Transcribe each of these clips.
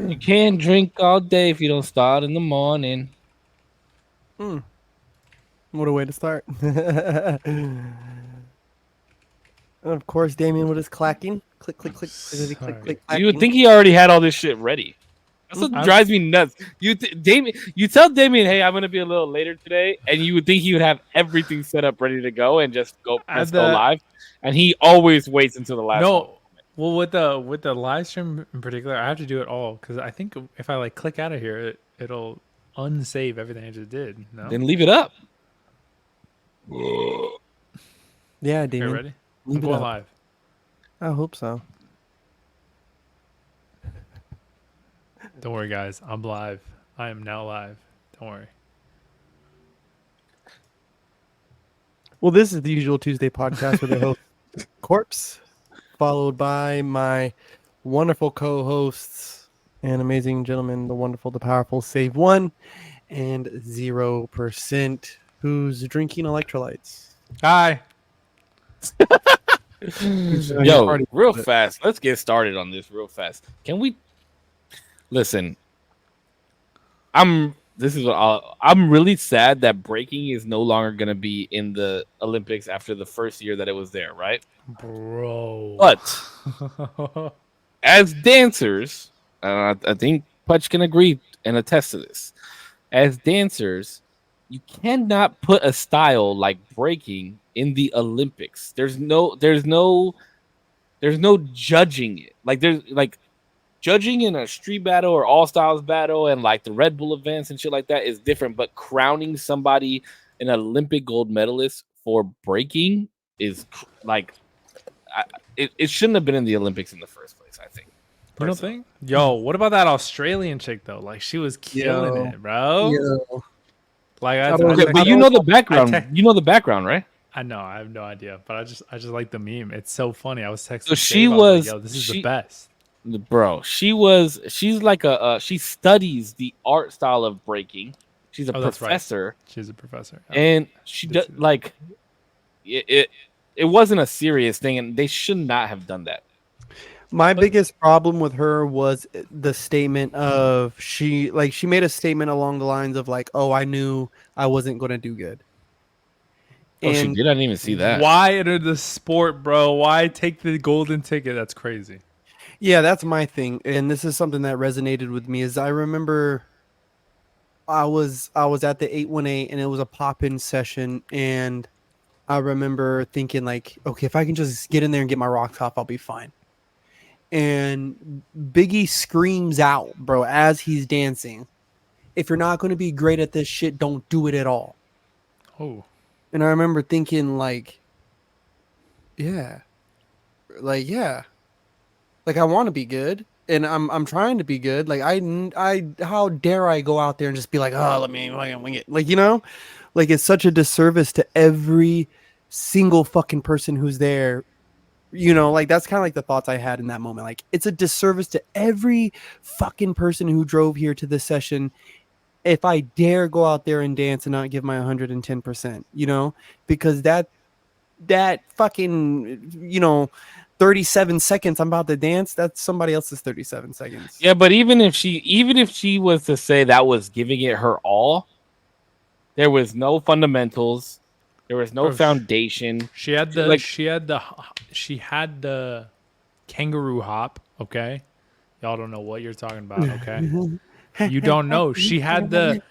You can't drink all day if you don't start in the morning. What a way to start. And of course, Damien with his clacking. Click, click, click, clickety, click, Sorry. click, You would clacking. think he already had all this shit ready. That's what I'm drives me nuts. Damien, you tell Damien, "Hey, I'm gonna be a little later today," and you would think he would have everything set up, ready to go, and just go at press go the live. And he always waits until the last moment. no. Well, with the live stream in particular, I have to do it all because I think if I like click out of here, it'll unsave everything I just did. No. Then leave it up. Yeah, Okay, Damien. ready? I'm Leave it going up. live. I hope so. Don't worry, guys. I'm live. I am now live. Don't worry. Well, this is the usual Tuesday podcast with the host Korpsx, followed by my wonderful co-hosts and amazing gentlemen, the wonderful, the powerful, save one, and 0%, who's drinking electrolytes. Hi. He's doing his Yo, party real habit. fast. Let's get started on this real fast. Can we listen? I'm really sad that breaking is no longer going to be in the Olympics after the first year that it was there, right? Bro. But as dancers, I think Putch can agree and attest to this. As dancers, you cannot put a style like breaking in the Olympics. There's no judging it. Like there's like judging in a street battle or all styles battle and like the Red Bull events and shit like that is different. But crowning somebody an Olympic gold medalist for breaking is like it shouldn't have been in the Olympics in the first place. I think. You don't Personally. think? Yo, what about that Australian chick though? Like she was killing Yo. it, bro. Yo. Like I don't- Okay, but I you don't- know the background. You know the background, right? I know, I have no idea, but I just like the meme. It's so funny. I was texting. So she Dave, I was was- like, yo, this is she- the best. Bro, she's like she studies the art style of breaking. She's a Oh, that's right. professor, She's a professor. Yeah. and she does like it wasn't a serious thing, and they should not have done that. My biggest problem with her was the statement of she made a statement along the lines of like, "Oh, I knew I wasn't going to do good." Oh, she And did. I didn't even see that. Why enter the sport, bro? Why take the golden ticket? That's crazy. yeah, that's my thing. And this is something that resonated with me is I remember I was at the 818 and it was a pop-in session and I remember thinking like, okay, if I can just get in there and get my rocks off, I'll be fine. And Biggie screams out, bro, as he's dancing, if you're not going to be great at this shit, don't do it at all. Oh, And I remember thinking like, yeah, like I want to be good and I'm trying to be good. Like I how dare I go out there and just be like, oh, let me wing it. Like, you know, like it's such a disservice to every single fucking person who's there. You know, like that's kind of like the thoughts I had in that moment. Like it's a disservice to every fucking person who drove here to this session if I dare go out there and dance and not give my 110%, you know, because that fucking, you know, 37 seconds I'm about to dance, that's somebody else's 37 seconds. Yeah, but even if she was to say that was giving it her all, there was no fundamentals, there was no Oh, foundation. she had the Like- she had the kangaroo hop. Okay, y'all don't know what you're talking about. Okay, you don't know. She had the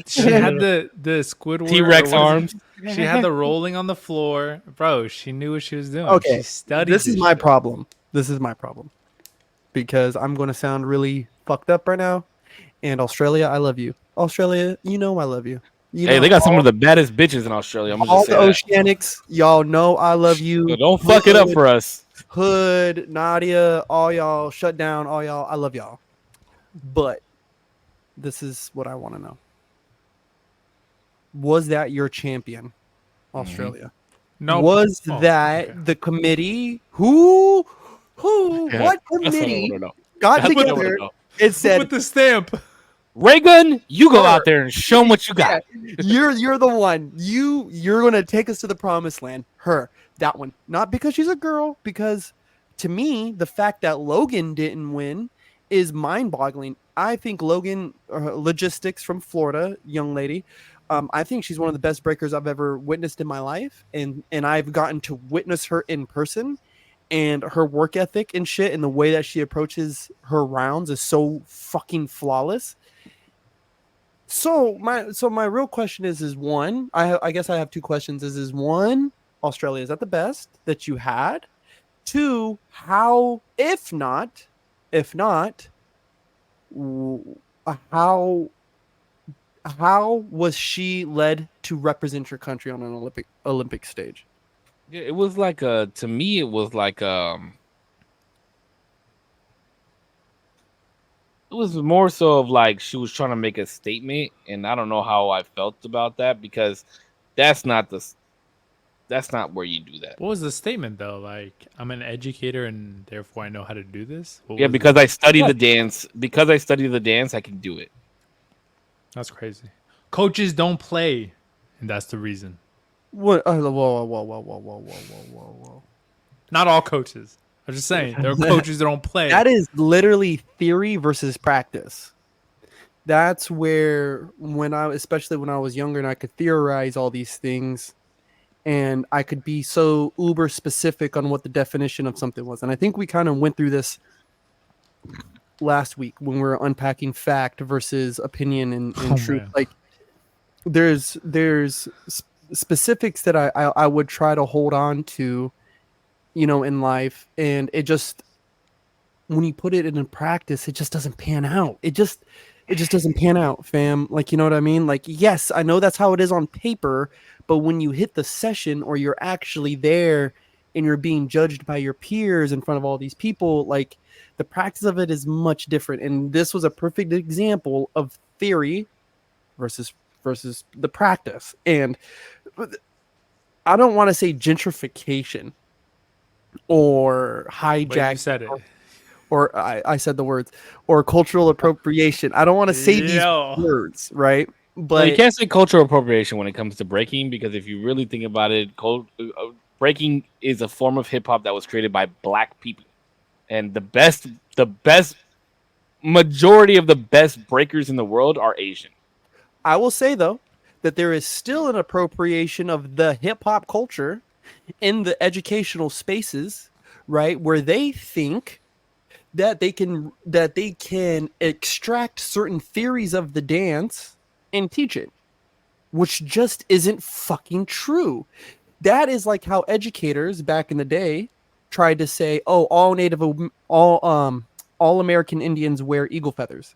Squidward T-Rex or what is it? arms. She had the rolling on the floor, bro. She knew what she was doing. Okay, she studied. This is my shit. problem. This is my problem. Because I'm going to sound really fucked up right now. And Australia, I love you. Australia, you know I love you. You Hey, know, they got some of the baddest bitches in Australia. I'm gonna all just the say that. Oceanics, y'all know I love you. So don't fuck it up for us. Hood, Nadia, all y'all, shut down, all y'all. I love y'all. But this is what I want to know. Was that your champion, Australia? No, Was Oh, that okay. the committee? Who, Yeah, what That's what I committee wanna know. got That's what I wanna together know. and said, With the stamp. Raygun, you go out there and show them what you got. you're the one. You're gonna take us to the promised land. Her, that one. Not because she's a girl, because to me, the fact that Logan didn't win is mind-boggling. I think Logan Logistics from Florida, young lady, I think she's one of the best breakers I've ever witnessed in my life, and I've gotten to witness her in person, and her work ethic and shit, and the way that she approaches her rounds is so fucking flawless. So my real question is one, I guess I have two questions. Is one, Australia, is that the best that you had? Two, how, if not, how was she led to represent your country on an Olympic stage? Yeah, it was like to me it was like it was more so of like she was trying to make a statement, and I don't know how I felt about that because that's not where you do that. What was the statement though? Like, I'm an educator and therefore I know how to do this. What Yeah, was because it? I study the dance. Because I study the dance, I can do it. That's crazy. Coaches don't play, and that's the reason. What? Whoa. Not all coaches. I'm just saying there are coaches that don't play. That is literally theory versus practice. That's where especially when I was younger and I could theorize all these things, and I could be so uber specific on what the definition of something was. And I think we kind of went through this last week when we were unpacking fact versus opinion and truth. Man. Like there's specifics that I would try to hold on to, in life, and it just, when you put it in practice, it just doesn't pan out. It just doesn't pan out, fam. Like, you know what I mean? Like, yes, I know that's how it is on paper, but when you hit the session or you're actually there and you're being judged by your peers in front of all these people, like, the practice of it is much different. And this was a perfect example of theory versus the practice. And I don't want to say gentrification or hijack. Wait, you said it. Or I said the words, or cultural appropriation. I don't want to say these words, right? But well, you can't say cultural appropriation when it comes to breaking, because if you really think about it, breaking is a form of hip hop that was created by black people, and the best majority of the best breakers in the world are Asian. I will say though that there is still an appropriation of the hip hop culture in the educational spaces, right, where they think that they can extract certain theories of the dance and teach it, which just isn't fucking true. That is like how educators back in the day tried to say, "Oh, all American Indians wear eagle feathers,"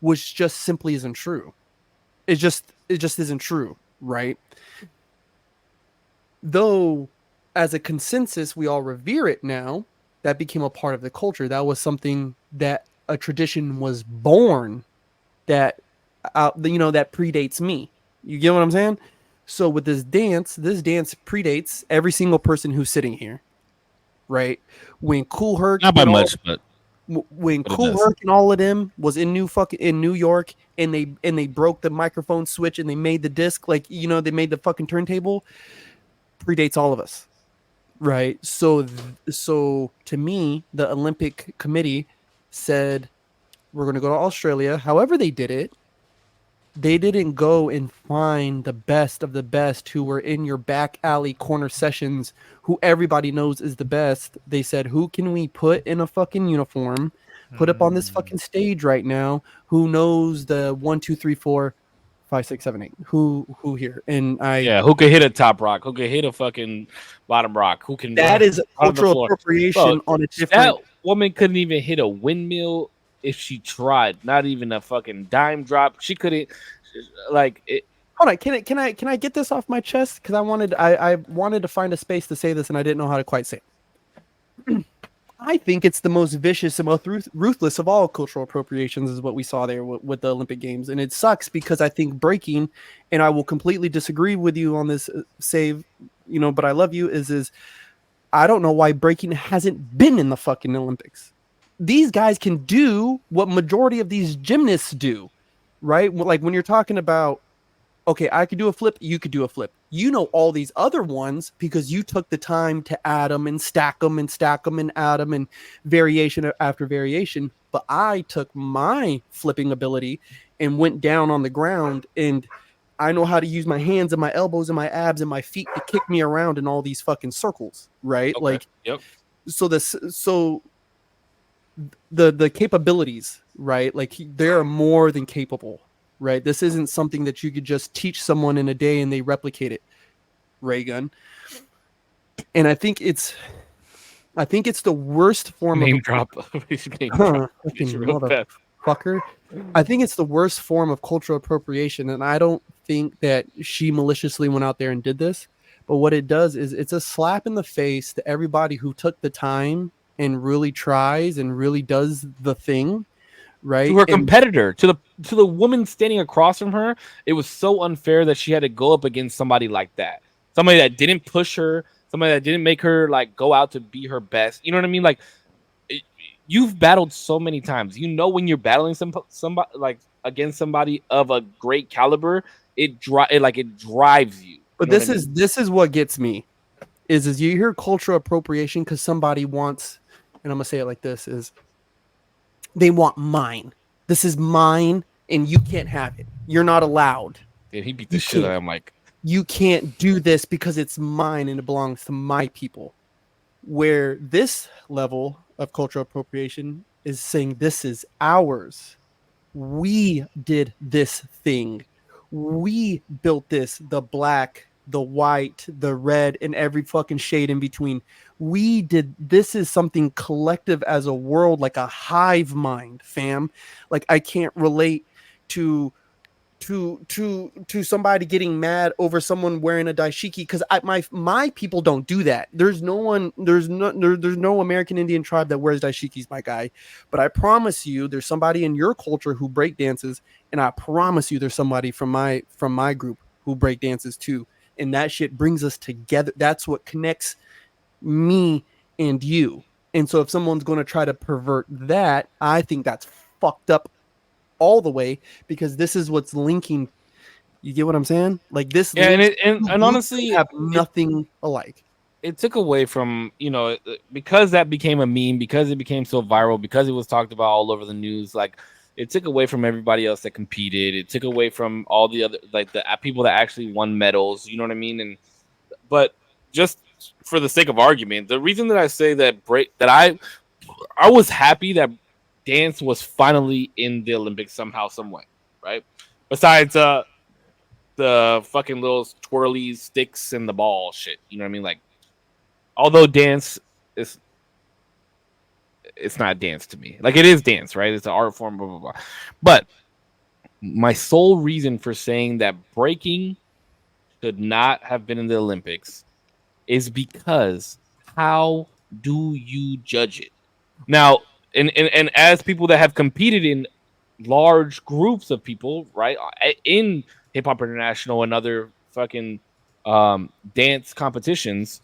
which just simply isn't true. It just isn't true, right? Though, as a consensus, we all revere it now. That became a part of the culture. That was something that a tradition was born that that predates me. You get what I'm saying? So with this dance predates every single person who's sitting here, right? When Cool Herc, not by much, but when Cool Herc and all of them was in New York, and they broke the microphone switch and they made the disc, like, they made the fucking turntable, predates all of us. Right. So to me, the Olympic Committee said, we're going to go to Australia. However they did it, they didn't go and find the best of the best who were in your back alley corner sessions, who everybody knows is the best. They said, who can we put in a fucking uniform, put up on this fucking stage right now, who knows the 1, 2, 3, 4, 5, 6, 7, 8. Who here? And who could hit a top rock? Who could hit a fucking bottom rock? Who can? That is cultural appropriation on a different. That woman couldn't even hit a windmill if she tried. Not even a fucking dime drop. She couldn't. Like it. Hold on, can I get this off my chest? Because I wanted to find a space to say this, and I didn't know how to quite say it. I think it's the most vicious and most ruthless of all cultural appropriations is what we saw there with the Olympic Games. And it sucks because I think breaking, and I will completely disagree with you on this, Save, but I love you, is I don't know why breaking hasn't been in the fucking Olympics. These guys can do what majority of these gymnasts do, right? Like when you're talking about okay, I could do a flip, you could do a flip. You know all these other ones because you took the time to add them and stack them and stack them and add them and variation after variation. But I took my flipping ability and went down on the ground, and I know how to use my hands and my elbows and my abs and my feet to kick me around in all these fucking circles, right? Okay. Like, Yep. so the capabilities, right? Like they're more than capable, right? This isn't something that you could just teach someone in a day and they replicate it. Ray gun. And I think it's the worst form Name of drop. Name huh, drop. fucking It's real fast. motherfucker. I think it's the worst form of cultural appropriation, and I don't think that she maliciously went out there and did this. But what it does is it's a slap in the face to everybody who took the time and really tries and really does the thing, To right? her And competitor, to the woman standing across from her, it was so unfair that she had to go up against somebody like that. Somebody that didn't push her, somebody that didn't make her like go out to be her best. You know what I mean? Like it, you've battled so many times. You know when you're battling somebody like against somebody of a great caliber, it drives you. but You know what I mean? this is what gets me is you hear cultural appropriation because somebody wants, and I'm gonna say it like this, is they want mine. This is mine, and you can't have it. You're not allowed. Dude, he beat the You shit out can't. of him. Like, You can't do this because it's mine and it belongs to my people. Where this level of cultural appropriation is saying this is ours. We did this thing. We built this, the black, the white, the red, and every fucking shade in between. We did this is something collective as a world, like a hive mind, fam. Like I can't relate to somebody getting mad over someone wearing a daishiki because my people don't do that. There's no American Indian tribe that wears daishikis, my guy. But I promise you, there's somebody in your culture who break dances, and I promise you, there's somebody from my group who break dances too. And that shit brings us together. That's what connects me and you. And so if someone's going to try to pervert that, I think that's fucked up all the way because this is what's linking. You get what I'm saying? Like this yeah, links and honestly, have nothing alike. it took away from because that became a meme, because it became so viral, because it was talked about all over the news. Like it took away from everybody else that competed. It took away from all the other like the people that actually won medals. You know what I mean? But just for the sake of argument, the reason that I say I was happy that dance was finally in the Olympics somehow, some way, right? Besides the fucking little twirly sticks and the ball shit. You know what I mean? Like, although dance is it's not dance to me. Like it is dance, right? It's an art form, blah blah blah. But my sole reason for saying that breaking should not have been in the Olympics is because how do you judge it? Now, and as people that have competed in large groups of people, right, in Hip Hop International and other fucking dance competitions,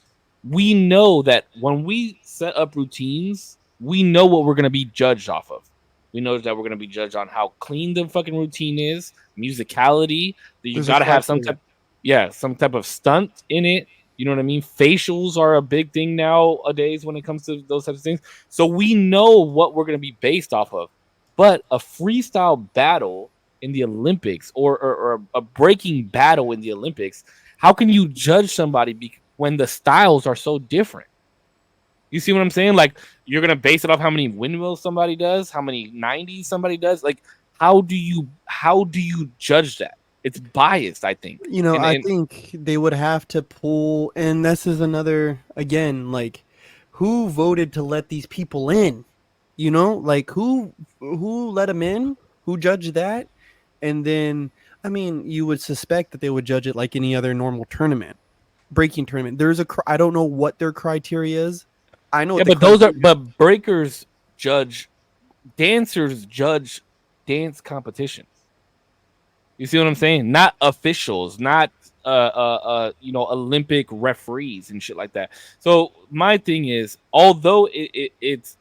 we know that when we set up routines, we know what we're going to be judged off of. We know that we're going to be judged on how clean the fucking routine is, musicality. That you There's a got to have criteria. some type of stunt in it. You know what I mean? Facials are a big thing nowadays when it comes to those types of things. So we know what we're going to be based off of. But a freestyle battle in the Olympics or a breaking battle in the Olympics, how can you judge somebody when the styles are so different? You see what I'm saying? Like you're gonna base it off how many windmills somebody does, how many 90s somebody does. Like how do you judge that? It's biased, I think. I And think they would have to pull, and this is another again, like who voted to let these people in? Like who let them in? Who judged that? And then, I mean, you would suspect that they would judge it like any other normal tournament, breaking tournament. I don't know what their criteria is. I know yeah, what the but criteria. breakers judge dancers judge dance competitions. You see what I'm saying? Not officials, not Olympic referees and shit like that. So my thing is, although it's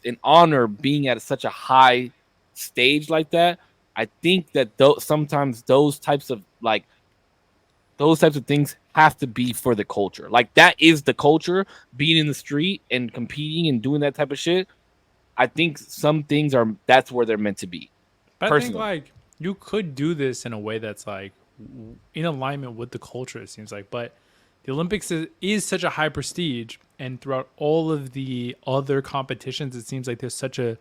an honor being at such a high stage like that, I think that sometimes those types of like those types of things have to be for the culture. Like that is the culture, being in the street and competing and doing that type of shit. I think some things that's where they're meant to be. But I think Personally. like you could do this in a way that's like in alignment with the culture. It seems like, but the Olympics is such a high prestige, and throughout all of the other competitions, it seems like there's such a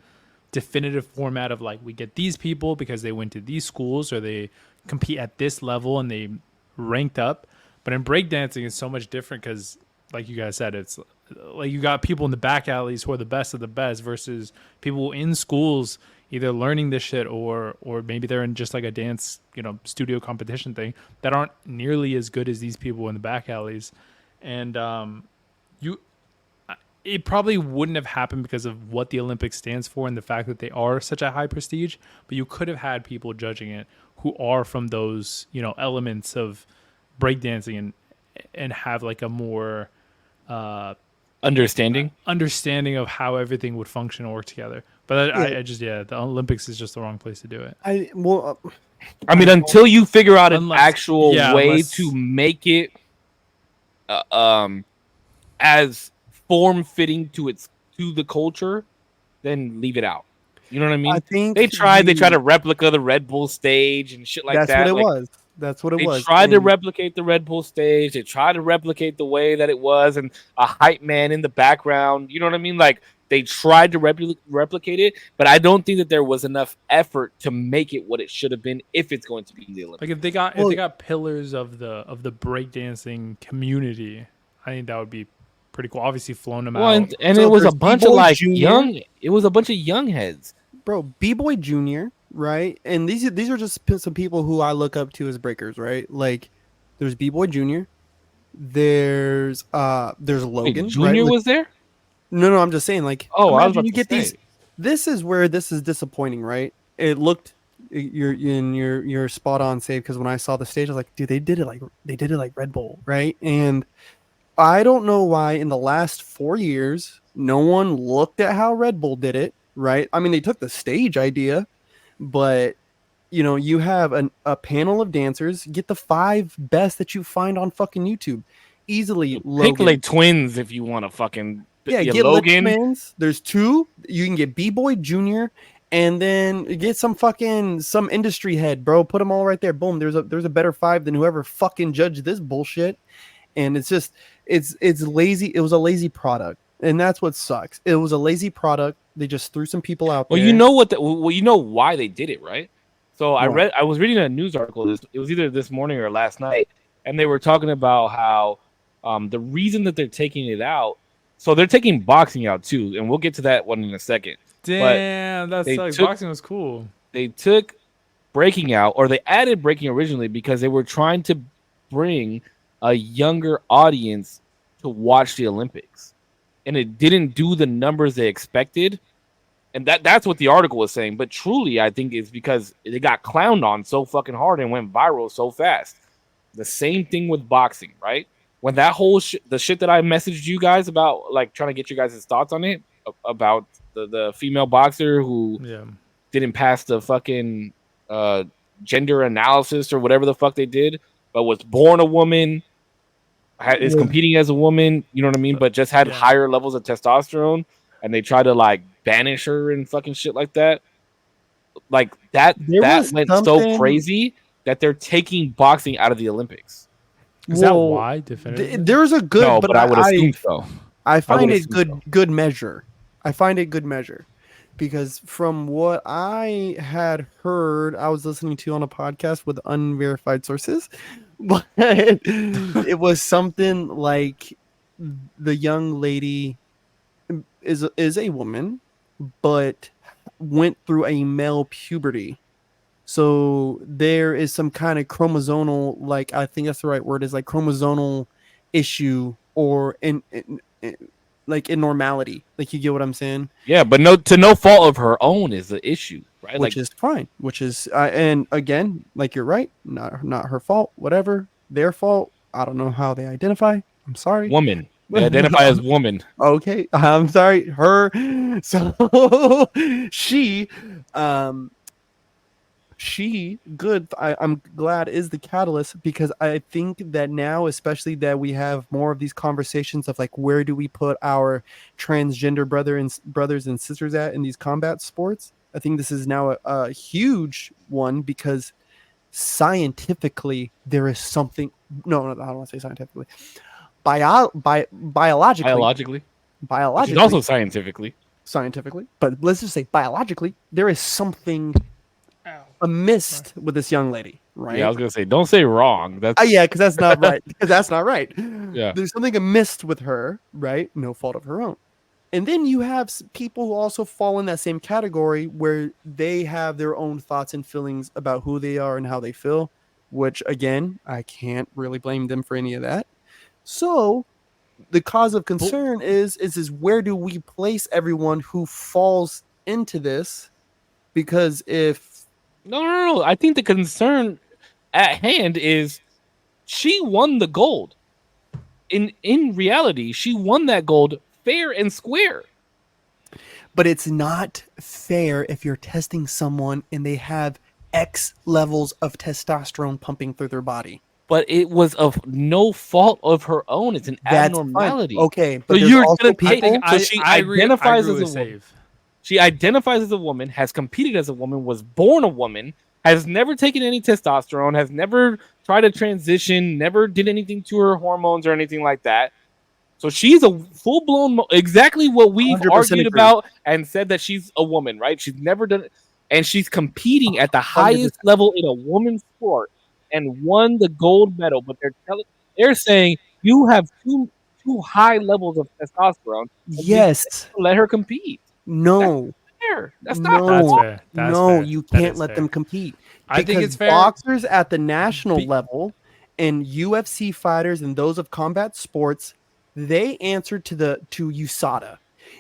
definitive format of like we get these people because they went to these schools or they compete at this level and they ranked up. But in breakdancing, it's so much different because, like you guys said, it's like you got people in the back alleys who are the best of the best versus people in schools either learning this shit or maybe they're in just like a dance, studio competition thing that aren't nearly as good as these people in the back alleys. And you it probably wouldn't have happened because of what the Olympics stands for and the fact that they are such a high prestige, but you could have had people judging it who are from those, elements of breakdancing and have like a more Understanding of how everything would function and work together. But I just, the Olympics is just the wrong place to do it. I mean, until you figure out an actual way to make it as form fitting to the culture, then leave it out. You know what I mean? I think they tried to replica the Red Bull stage and shit like that. That's what it was. That's what it was. They tried to replicate the Red Bull stage. They tried to replicate the way that it was and a hype man in the background. You know what I mean? Like they tried to replicate it, but I don't think that there was enough effort to make it what it should have been if it's going to be in the Olympics. Like if they got pillars of the breakdancing community, I think that would be pretty cool. Obviously, flown them out. And it was a bunch of like young. It was a bunch of young heads, bro. B-Boy Junior, right? And these are just some people who I look up to as breakers, right? Like, there's B-Boy Junior. There's Logan. Wait, Junior right? was there? No, I'm just saying, like, I was about you to get say. these. This is where this is disappointing, right? It looked you're spot on, save, because when I saw the stage, I was like, dude, they did it like Red Bull, right? And I don't know why in the last 4 years no one looked at how Red Bull did it, right? I mean, they took the stage idea, but you have a panel of dancers. Get the 5 best that you find on fucking YouTube. Easily, pick like twins if you want to fucking get Logan. Lichmans. There's 2. You can get B-Boy Junior, and then get some industry head, bro. Put them all right there. Boom. There's a better 5 than whoever fucking judged this bullshit. And it's just it's lazy. It was a lazy product, and that's what sucks. It was a lazy product. They just threw some people out there. Well, you know what? You know why they did it, right? So I was reading a news article. It was either this morning or last night, and they were talking about how the reason that they're taking it out. So they're taking boxing out too, and we'll get to that one in a second. Damn, boxing was cool. They took breaking out, or they added breaking originally because they were trying to bring a younger audience to watch the Olympics, and it didn't do the numbers they expected. And that's what the article was saying. But truly, I think it's because they got clowned on so fucking hard and went viral so fast. The same thing with boxing, right? When that whole the shit that I messaged you guys about, like trying to get you guys' thoughts on it, about the female boxer who didn't pass the fucking gender analysis or whatever the fuck they did, but was born a woman, is competing as a woman, you know what I mean? But just had higher levels of testosterone, and they tried to like banish her and fucking shit like that. Like that went so crazy that they're taking boxing out of the Olympics. Is that why? Definitively? There's a good, no, but I would assume so. I find it good measure. I find it good measure because from what I had heard, I was listening to on a podcast with unverified sources, but it was something like the young lady is a woman, but went through a male puberty. So there is some kind of chromosomal, like I think that's the right word, is like chromosomal issue or like abnormality. Like, you get what I'm saying? Yeah, but to no fault of her own is the issue, right? Which is fine. Which is and again, like, you're right, not her fault. Whatever, their fault. I don't know how they identify. I'm sorry. Woman. They identify as woman. Okay, I'm sorry. Her. So she, I'm glad, is the catalyst, because I think that now, especially that we have more of these conversations of like, where do we put our transgender brothers and sisters at in these combat sports? I think this is now a huge one, because scientifically there is something. No, I don't want to say scientifically. Biologically, Biologically, which is also scientifically. but let's just say biologically, there is something amiss with this young lady, right? Yeah, I was gonna say, don't say wrong. That's Yeah, because that's not right. Because that's not right. Yeah. There's something amiss with her, right? No fault of her own. And then you have people who also fall in that same category, where they have their own thoughts and feelings about who they are and how they feel, which again, I can't really blame them for any of that. So the cause of concern is where do we place everyone who falls into this? Because if no. I think the concern at hand is she won the gold. In reality, she won that gold fair and square. But it's not fair if you're testing someone and they have X levels of testosterone pumping through their body. But it was of no fault of her own. It's an abnormality. Fine. Okay, but so you're also people. So she identifies as a woman. She identifies as a woman, has competed as a woman, was born a woman, has never taken any testosterone, has never tried to transition, never did anything to her hormones or anything like that. So she's a full-blown, exactly what we've argued about and said that she's a woman, right? She's never done it. And she's competing at the highest level in a woman's sport and won the gold medal. But they're saying you have too high levels of testosterone. Yes. Let her compete. No. That's not fair. That's fair. You can't let them compete. I think it's fair. Boxers at the national level and UFC fighters and those of combat sports, they answer to USADA,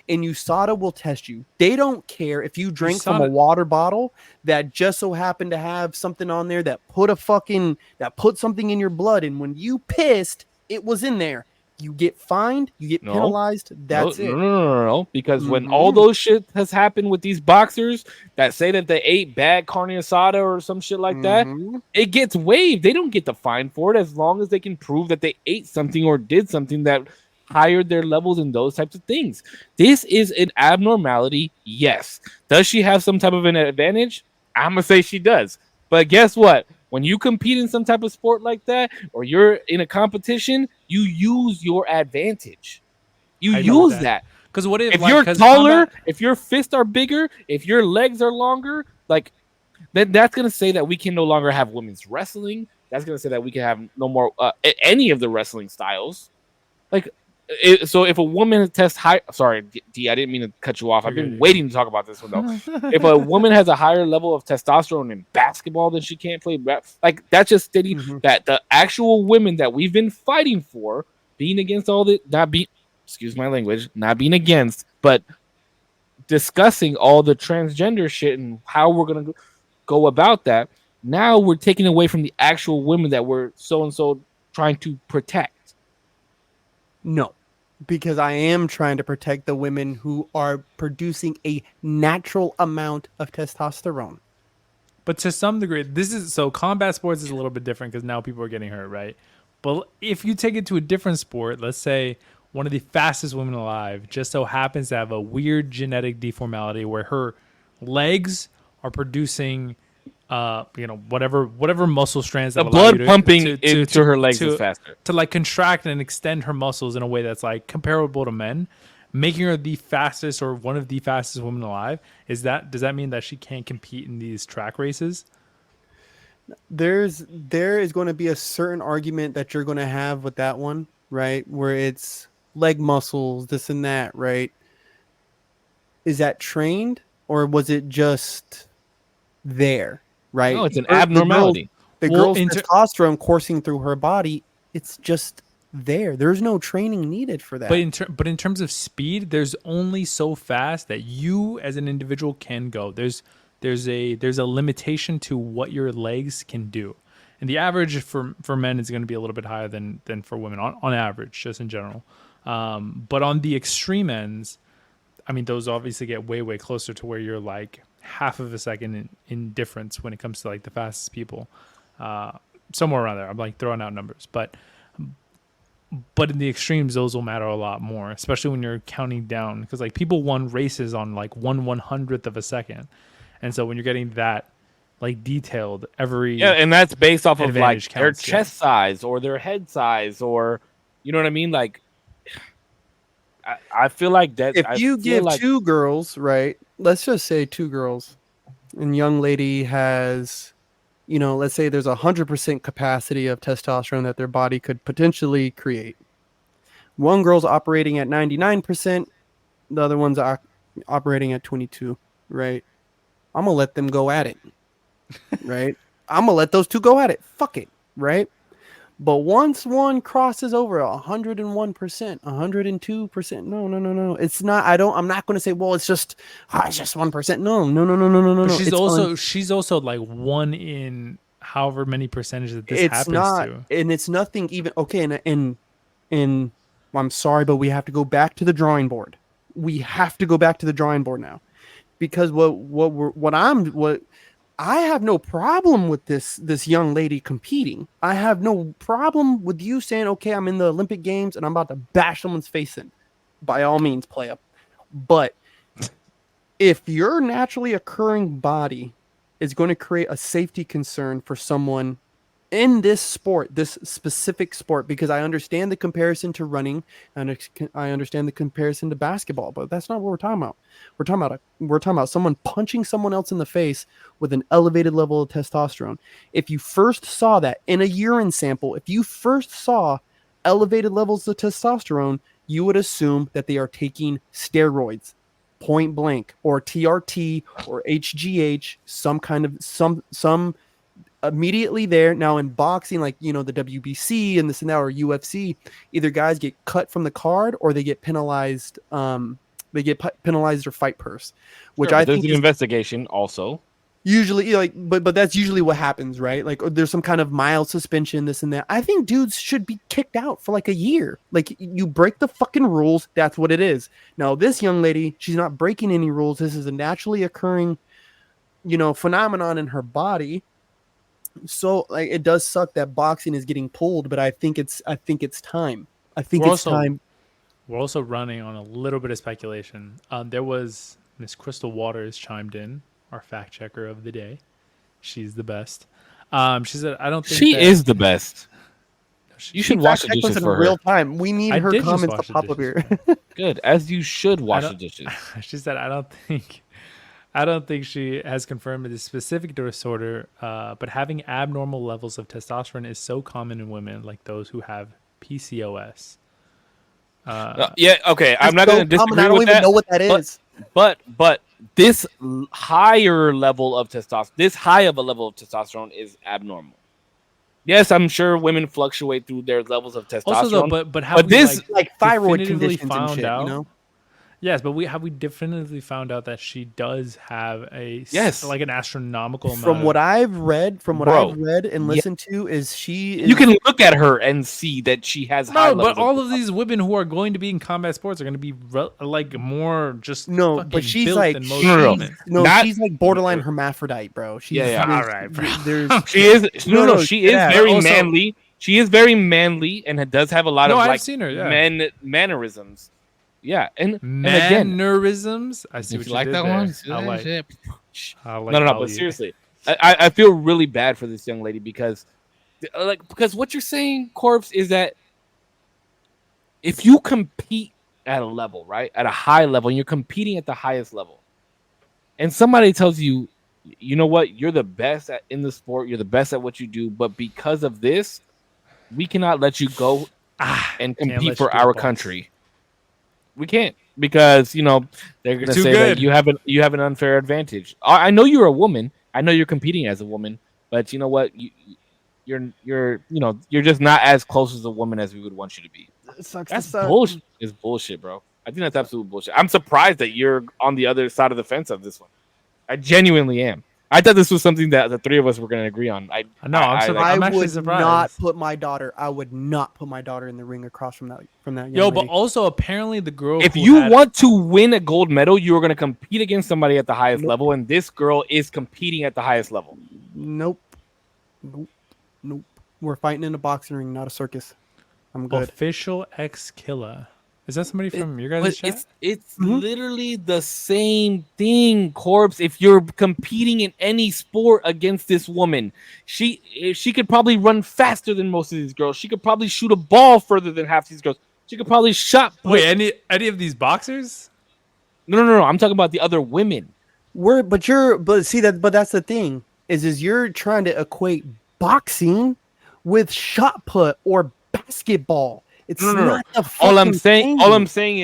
and USADA will test you. They don't care if you drink from a water bottle that just so happened to have something on there that put something in your blood, and when you pissed, it was in there. You get fined, you get penalized. That's it. No. Because when all those shit has happened with these boxers that say that they ate bad carne asada or some shit like that, it gets waived. They don't get the fine for it as long as they can prove that they ate something or did something that higher their levels in those types of things. This is an abnormality. Yes. Does she have some type of an advantage? I'm going to say she does. But guess what? When you compete in some type of sport like that, or you're in a competition, you use your advantage. You use that. Because what if you're taller, if your fists are bigger, if your legs are longer, like then that's gonna say that we can no longer have women's wrestling. That's gonna say that we can have no more any of the wrestling styles. Like, so if a woman tests high, sorry, D, I didn't mean to cut you off. I've been waiting to talk about this one though. If a woman has a higher level of testosterone in basketball, then she can't play. Like, that's just stating that the actual women that we've been fighting for, being against all the, excuse my language, not being against, but discussing all the transgender shit and how we're gonna go about that. Now we're taking away from the actual women that we're so and so trying to protect. No, because I am trying to protect the women who are producing a natural amount of testosterone. But to some degree, combat sports is a little bit different because now people are getting hurt, right? But if you take it to a different sport, let's say one of the fastest women alive just so happens to have a weird genetic deformality where her legs are producing whatever muscle strands the blood pumping into her legs is faster to like contract and extend her muscles in a way that's like comparable to men, making her the fastest or one of the fastest women alive. Does that mean that she can't compete in these track races? There is going to be a certain argument that you're going to have with that one, right? Where it's leg muscles, this and that, right? Is that trained or was it just there? Right. No, it's an abnormality. The girl's testosterone coursing through her body, it's just there. There's no training needed for that. But in terms of speed, there's only so fast that you as an individual can go. There's a limitation to what your legs can do. And the average for men is going to be a little bit higher than for women on average, just in general. But on the extreme ends, I mean, those obviously get way, way closer to where you're like half of a second in difference when it comes to like the fastest people, somewhere around there. I'm like throwing out numbers, but in the extremes, those will matter a lot more, especially when you're counting down, because like people won races on like 1/100th of a second, and so when you're getting that like detailed, every and that's based off of like advantage their counts, chest size or their head size, or you know what I mean. Like, I feel like that. If I you feel give like two girls, right? Let's just say two girls, and young lady has, let's say there's 100% capacity of testosterone that their body could potentially create. One girl's operating at 99%, the other one's operating at 22, right? I'm gonna let them go at it, right? I'm gonna let those two go at it. Fuck it, right? But once one crosses over 101%, 102%, no. It's not. I'm not going to say, well, it's just 1%. No. but she's It's she's also like one in however many percentage that this it's happens not, to. and it's nothing even. Okay, and I'm sorry, but we have to go back to the drawing board. We have to go back to the drawing board now, because what I have no problem with this young lady competing. I have no problem with you saying, okay, I'm in the Olympic Games and I'm about to bash someone's face in. By all means, play up. But if your naturally occurring body is going to create a safety concern for someone in this sport, this specific sport, because I understand the comparison to running and I understand the comparison to basketball, but that's not what we're talking about. We're talking about someone punching someone else in the face with an elevated level of testosterone. If you first saw that in a urine sample, if you first saw elevated levels of testosterone, you would assume that they are taking steroids, point blank, or TRT or HGH, some immediately there. Now in boxing, like the WBC and this and that, or UFC, either guys get cut from the card or they get penalized. They get penalized or fight purse, which sure, I there's think an is investigation also. usually but that's usually what happens, right? Like there's some kind of mild suspension, this and that. I think dudes should be kicked out for like a year. Like you break the fucking rules, that's what it is. Now this young lady, she's not breaking any rules. This is a naturally occurring phenomenon in her body. So like it does suck that boxing is getting pulled, but I think it's time. I think it's time. We're also running on a little bit of speculation. There was Miss Crystal Waters chimed in, our fact checker of the day. She's the best. She said, "I don't think She is the best. You should wash the dishes for her. Real time. We need her comments to pop up here. Good, as you should wash the dishes." She said, I don't think she has confirmed the specific disorder, but having abnormal levels of testosterone is so common in women, like those who have PCOS. Yeah, okay. I'm not going to disagree with that. I don't even know what that is. But this higher level of testosterone, this high of a level of testosterone is abnormal. Yes, I'm sure women fluctuate through their levels of testosterone. Also, though, but have this like thyroid conditions and shit, out? Yes, but we definitively found out that she does have like an astronomical amount. From what I've read and listened to, is she is... You can look at her and see that she has high levels. But all of these women who are going to be in combat sports are going to be like more just but she's like than most women. She's like borderline hermaphrodite, bro. She's all right, bro. She is she is very manly. She is very manly and does have a lot of I've seen her, mannerisms. Yeah, and mannerisms. I see what you like did that there. one. No, but seriously, I feel really bad for this young lady because what you're saying, Korpsx, is that if you compete at a level, right, at a high level, and you're competing at the highest level, and somebody tells you, you know what, you're the best in the sport, you're the best at what you do, but because of this, we cannot let you go and compete for our country. We can't, because they're going to say that you have an unfair advantage. I know you're a woman. I know you're competing as a woman, but you know what? You're just not as close as a woman as we would want you to be. That's bullshit. It's bullshit, bro. I think that's absolute bullshit. I'm surprised that you're on the other side of the fence of this one. I genuinely am. I thought this was something that the three of us were going to agree on. No, I'm actually would surprised. not put my daughter. I would not put my daughter in the ring across from that young Yo, lady. but also apparently the girl. If you want to win a gold medal, you are going to compete against somebody at the highest Nope. level, and this girl is competing at the highest level. Nope. We're fighting in a boxing ring, not a circus. I'm good. Official X Killer. Is that somebody from your guys' chat? It's literally the same thing, Corpse. If you're competing in any sport against this woman, she could probably run faster than most of these girls. She could probably shoot a ball further than half these girls. She could probably shot. Wait, any of these boxers? No. I'm talking about the other women. But that's the thing is you're trying to equate boxing with shot put or basketball. It's not the all I'm saying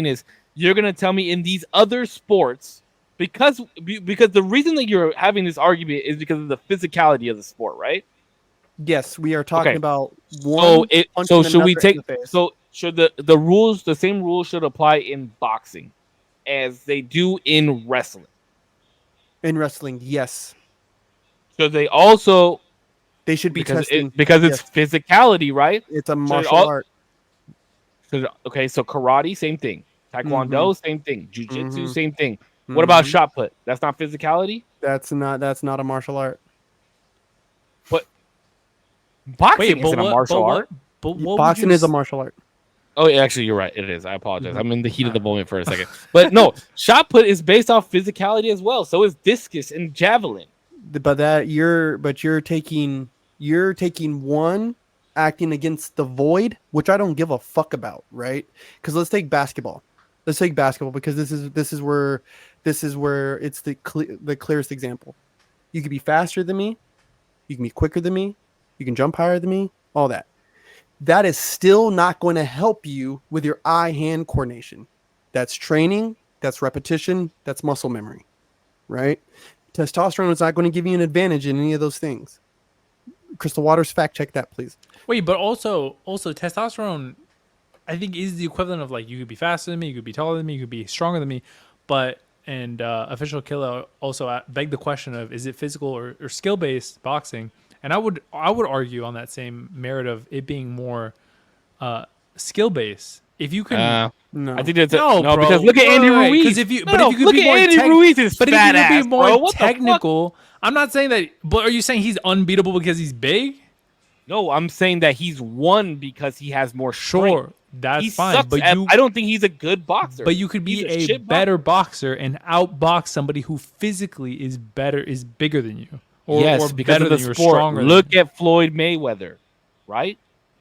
is you're gonna tell me in these other sports because the reason that you're having this argument is because of the physicality of the sport, right? Yes, we are talking about one. So should we take? So should the same rules should apply in boxing as they do in wrestling? In wrestling, yes. So they should be testing because it's physicality, right? It's a martial art. So karate, same thing. Taekwondo, same thing. Jiu-jitsu, same thing. What about shot put? That's not physicality? That's not a martial art. But boxing isn't a martial art. But boxing is a martial art. Oh, actually, you're right. It is. I apologize. I'm in the heat of the moment for a second. But no, shot put is based off physicality as well. So is discus and javelin. But you're taking one acting against the void, which I don't give a fuck about, right? Because let's take basketball because this is where it's the clearest example. You could be faster than me, you can be quicker than me, you can jump higher than me, all that. That is still not going to help you with your eye-hand coordination. That's training, that's repetition, that's muscle memory, right? Testosterone is not going to give you an advantage in any of those things. Crystal Waters, fact check that, please. Wait, but also testosterone, I think, is the equivalent of like you could be faster than me, you could be taller than me, you could be stronger than me, but Official Killer also begged the question of is it physical or skill based boxing, and I would argue on that same merit of it being more skill based. If you can, no, I think that's no, bro, because look at Andy Ruiz. Because if you could be more technical, I'm not saying that. But are you saying he's unbeatable because he's big? No, I'm saying that he's won because he has more strength. Sure, that's fine. But I don't think he's a good boxer. But you could be a better boxer and outbox somebody who physically is bigger than you. Or because of the sport. Look at Floyd Mayweather, right?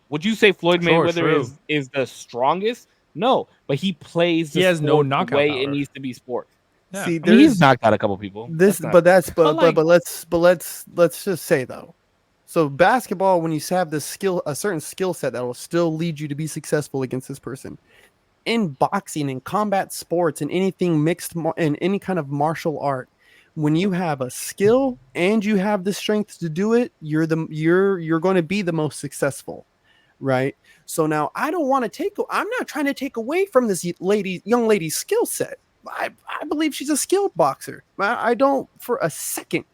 Would you say Floyd Mayweather is the strongest? No, but he plays. He has no knockout way power. It needs to be sport. Yeah. See, he's knocked out a couple people. Let's just say though. So basketball, when you have a certain skill set that will still lead you to be successful against this person. In boxing and combat sports and anything mixed in any kind of martial art, when you have a skill and you have the strength to do it, you're going to be the most successful. Right. So now I'm not trying to take away from this young lady's skill set. I believe she's a skilled boxer. I don't for a second.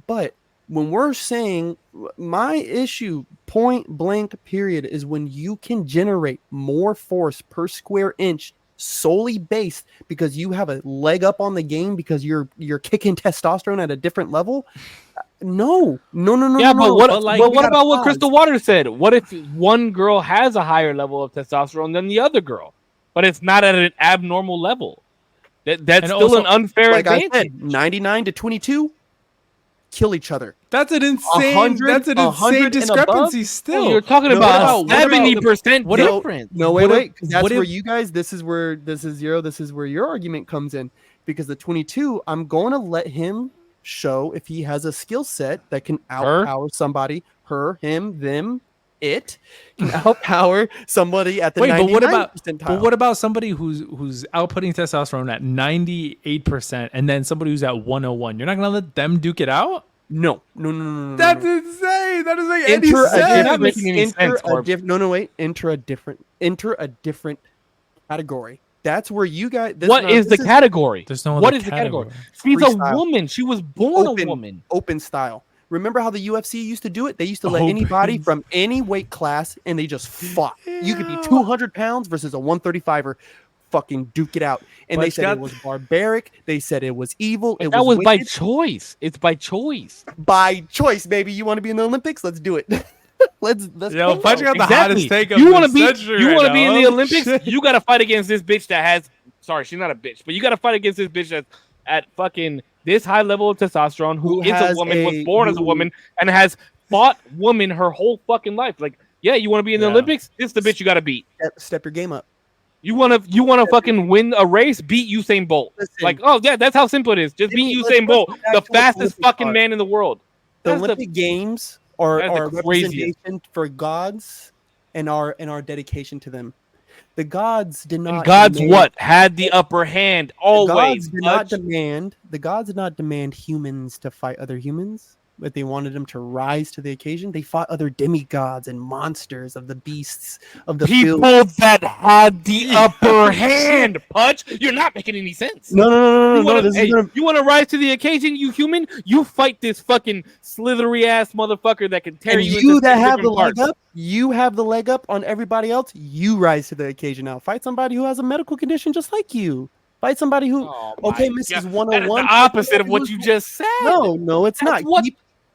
But when we're saying my issue point blank period is when you can generate more force per square inch solely based because you have a leg up on the game because you're kicking testosterone at a different level. No. Yeah, but what about what Crystal Waters said? What if one girl has a higher level of testosterone than the other girl, but it's not at an abnormal level? That's still also an unfair advantage. I said, 99 to 22, kill each other. That's an insane. That's an insane discrepancy. Still, you're talking about 70% difference. No, wait. That's where you guys. This is where your argument comes in because the 22. I'm going to let him show if he has a skill set that can outpower somebody. Her, him, them, it can outpower somebody at the 99th percentile. But what about somebody who's outputting testosterone at 98% and then somebody who's at 101? You're not gonna let them duke it out? No. That's insane. That doesn't make any sense. Enter a different category. That's where you guys. What is the category? There's no What other is the category? category. She's a Freestyle. woman. She was born a woman. Open style. Remember how the UFC used to do it? They used to let Open. anybody from any weight class, and they just fought. You could be 200 pounds versus a 135er. Fucking duke it out. And But they said it was barbaric. They said it was evil. But It that was by wicked. choice. It's by choice. By choice, baby. You want to be in the Olympics? Let's do it. let's Yo, go. Punch got the Exactly. hottest take of You the want to be? century You right want to be in now. the Oh, Olympics? shit. You got to fight against this bitch that has. Sorry, she's not a bitch, but you got to fight against this bitch that's at fucking this high level of testosterone, who is a has woman, was a- born as a who- woman, and has fought women her whole fucking life. Like, yeah, you want to be in the Yeah. Olympics? This is the bitch you got to beat. Step your game up. You want to fucking win a race? Beat Usain Bolt. Listen. Like, oh yeah, that's how simple it is. Just beat Let's Usain go Bolt, back the to what fastest Olympics fucking are. man in the world. The That's Olympic Games are that's the our craziest. representation for gods and our dedication to them. The gods did not. And God's demand- what had the upper hand The always. gods did not Fudge. demand. The gods did not demand humans to fight other humans, but they wanted them to rise to the occasion. They fought other demigods and monsters of the beasts of the People field. that had the upper hand, Pudge. You're not making any sense. No. You wanna, This hey, is gonna, you want to rise to the occasion, you human? You fight this fucking slithery ass motherfucker that can tear and you. you into that six have the different leg parts. up, you have the leg up on everybody else. You rise to the occasion now. Fight somebody who has a medical condition just like you. Fight somebody who. Oh Okay, my Mrs. God. That is 101. the opposite of what you just said. No, it's That's not. what-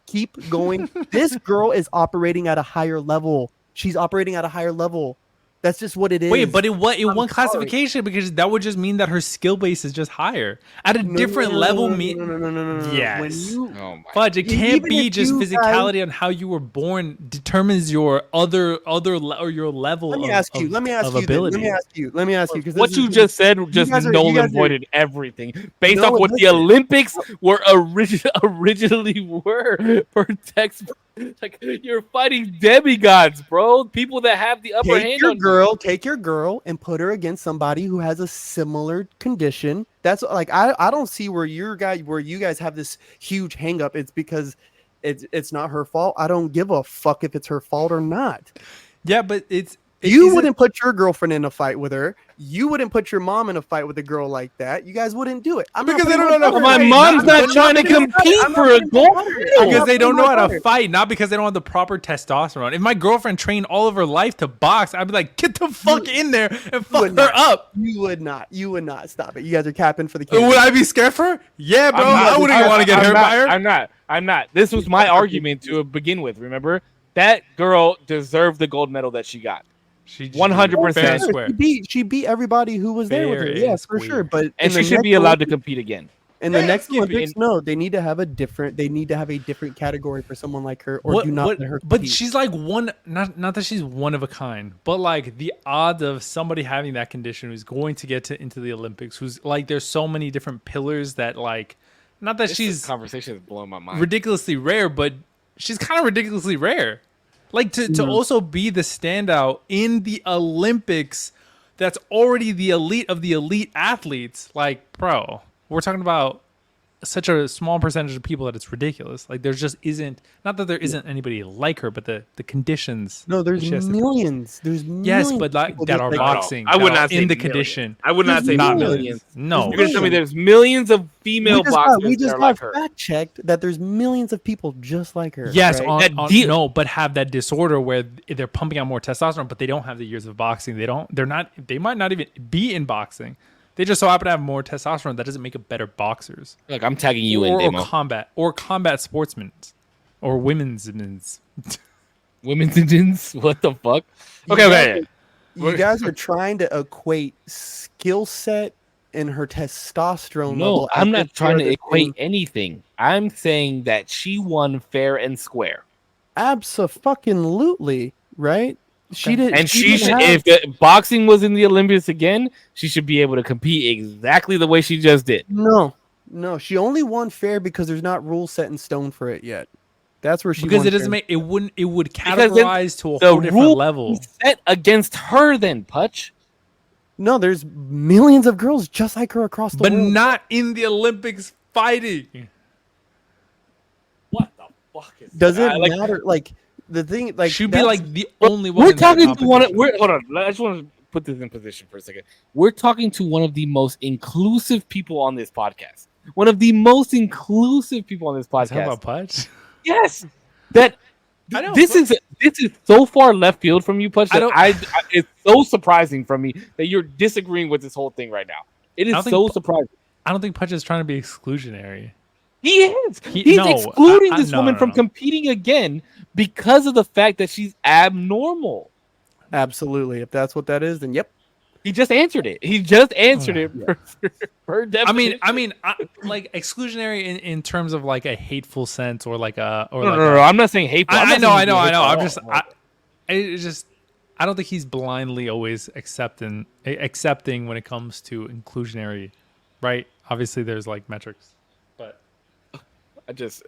Keep going. This girl is operating at a higher level. She's operating at a higher level. That's just what it is. Wait, but it what in I'm one sorry. classification because that would just mean that her skill base is just higher at a No, different no, level. No. When Yes. you, Oh my. Fudge, it can't Even be if just you physicality on how you were born determines your or your level. let me of, ask you. of- Let me ask of you. Then. ability. Let me ask you. Because What you just said just guys are- null you and guys are- voided everything based No, off what the listen. Olympics were originally were for text. Like you're fighting demigods, bro. People that have the upper hand on you. take your girl and put her against somebody who has a similar condition. That's like I don't see where you guys have this huge hang up. It's because it's not her fault. I don't give a fuck if it's her fault or not. Yeah, but You isn't- wouldn't put your girlfriend in a fight with her. You wouldn't put your mom in a fight with a girl like that. You guys wouldn't do it. I'm not Because they putting don't know daughter how My in a mom's fight. not I'm trying to putting my compete daughter- I'm for not a putting my gold daughter in it. medal. I'm because not they don't putting know my how daughter to in it. fight, not because they don't have the proper testosterone. If my girlfriend trained all of her life to box, I'd be like, get the fuck in there and fuck would her not. up. You would not. You would not. Stop it. You guys are capping for the Would camera. I be scared for her? Yeah, bro. I'm not- I wouldn't want to get I'm hurt not- by her. I'm not. This was my argument to begin with. Remember that girl deserved the gold medal that she got. She 100%. fair and square. She beat everybody who was there with her. Fair Yes, and for square. sure. But And she should be allowed to compete again. In the Yeah, next yeah, Olympics, and- no, they need to have a different. They need to have a different category for someone like her, or do not let her. But compete. she's like one, not that she's one of a kind, but like the odds of somebody having that condition who's going to get into the Olympics, who's like, there's so many different pillars that like, not that she's conversation is blowing my mind. ridiculously rare, but she's kind of ridiculously rare. Like to also be the standout in the Olympics, that's already the elite of the elite athletes. Like, bro, we're talking about such a small percentage of people that it's ridiculous. Like, there just isn't, not that there isn't anybody like her, but the conditions. no, there's that she has to- millions. There's Yes, millions but of like people that just are like No, boxing. I would that not are say in the millions. condition. I would not There's say Not millions. millions. No, You're gonna tell me millions. there's millions of female boxers we that just are like got her. fact checked that there's millions of people just like her. yes, right? That deal- no, but have that disorder where they're pumping out more testosterone, but they don't have the years of boxing. They might not even be in boxing. They just so happen to have more testosterone. That doesn't make them better boxers. Look, I'm tagging you in, or Demo. combat sportsmen, or women's men's. Women's engines? What the fuck? You Okay, guys- okay. You guys are trying to equate skill set and her testosterone No, level. I'm as not if trying they're to the equate same. anything. I'm saying that she won fair and square. Absolutely, right? She did, And she didn't should, have- if the boxing was in the Olympics again, she should be able to compete exactly the way she just did. No, she only won fair because there's not rules set in stone for it yet. That's where she Because won it doesn't fair. make it wouldn't it would Because then categorize to a The whole different rule level. set against her, then Putch. No, there's millions of girls just like her across the But world. not in the Olympics fighting. What the fuck is Does it like, matter? Like the thing, like She'd be that's- like the only one. We're in that talking to one. competition. Hold on. I just want to put this in position for a second. We're talking to one of the most inclusive people on this podcast. One of the most inclusive people on this Talking podcast. about Pudge? Yes, that I know, this is so far left field from you, Punch. I That don't- it's so surprising from me that you're disagreeing with this whole thing right now. It I is don't so think- surprising. I don't think Pudge is trying to be exclusionary. He is. He's no, excluding I- this no, woman no, from no. competing again because of the fact that she's abnormal. Absolutely. If that's what that is, then yep. He just answered it. He just answered it per definition. Like exclusionary in terms of like a hateful sense or like a or no, like no, no, I'm not saying hateful. I know. I'm just I don't think he's blindly always accepting when it comes to inclusionary, right? Obviously, there's like metrics, but this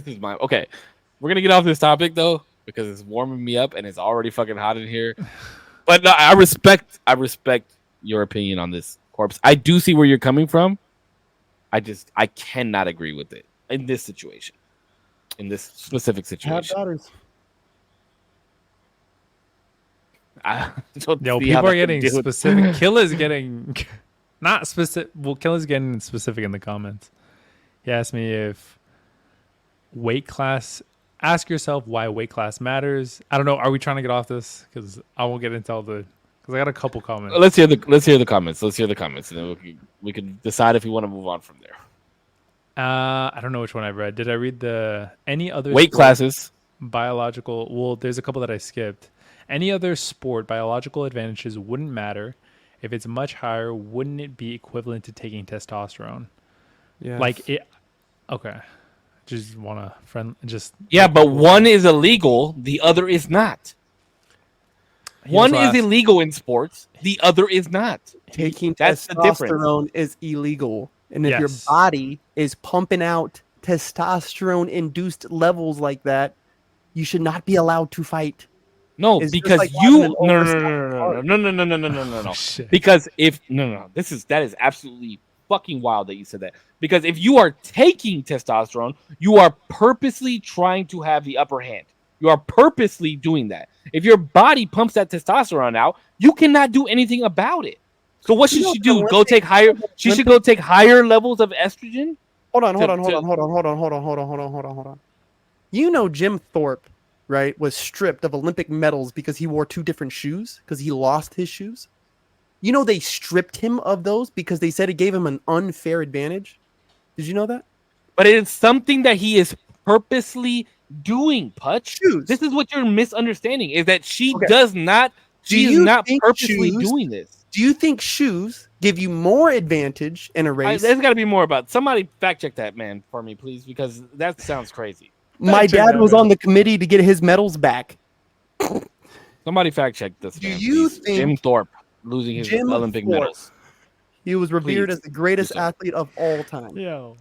is my okay. We're gonna get off this topic though because it's warming me up and it's already fucking hot in here. But no, I respect your opinion on this, Corpse. I do see where you're coming from. I cannot agree with it in this situation, in this specific Have situation. daughters. I don't yo, see people how are that could getting do it. specific. Killa's getting not specific. Well, Killa's getting specific in the comments. He asked me if weight class. Ask yourself why weight class matters. I don't know. Are we trying to get off this? Because I won't get into all the. Because I got a couple comments. Let's hear the comments. Let's hear the comments, and then we can decide if we want to move on from there. I don't know which one I read. Did I read the any other Weight sport, classes. biological? Well, there's a couple that I skipped. Any other sport biological advantages wouldn't matter. If it's much higher, wouldn't it be equivalent to taking testosterone? Yeah. Like it. Okay. Just want to Yeah, but one is illegal, the other is not. One is illegal in sports, the other is not. taking That's the difference. testosterone is illegal. And if your Yes. body is pumping out testosterone induced levels like that, you should not be allowed to fight. No, It's just because like you having an no. Oh, shit. Because if that is absolutely fucking wild that you said that. Because if you are taking testosterone, you are purposely trying to have the upper hand. You are purposely doing that. If your body pumps that testosterone out, you cannot do anything about it. So what should she do? Go take higher. She should go take higher levels of estrogen. Hold on. You know Jim Thorpe, right, was stripped of Olympic medals because he wore two different shoes because he lost his shoes. You know they stripped him of those because they said it gave him an unfair advantage. Did you know that? But it is something that he is purposely doing, Putch. Shoes. This is what you're misunderstanding, is that she Okay. does not, she is you not think purposely shoes- doing this. Do you think shoes give you more advantage in a race? There's got to be more about. Somebody fact check that man for me, please, because that sounds crazy. My Fact check dad that, was man. on the committee to get his medals back. Somebody fact check this Do man, you please. think Jim Thorpe losing his Jim Olympic Thorpe- medals? He was revered Please, as the greatest do so. athlete of all time. Yo.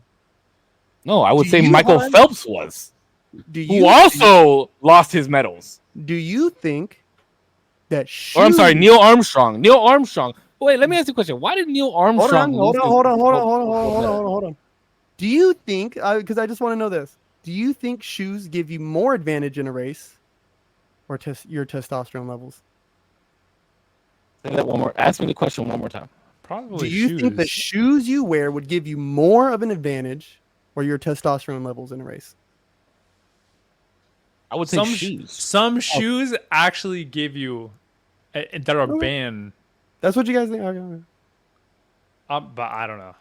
No, I would Do say you Michael want- Phelps was, Do who you also lost his medals. do you think that shoes? Or I'm sorry, Neil Armstrong. Neil Armstrong. Wait, let me ask you a question. Why did Neil Armstrong? Hold lose on. his- Do you think? Because I just want to know this. Do you think shoes give you more advantage in a race, or your testosterone levels? Say that one more. Ask me the question one more time. Probably Do you think the shoes. shoes you wear would give you more of an advantage, or your testosterone levels in a race? I would say some shoes. some shoes actually give you that are banned, That's what you guys think. Okay. but I don't know.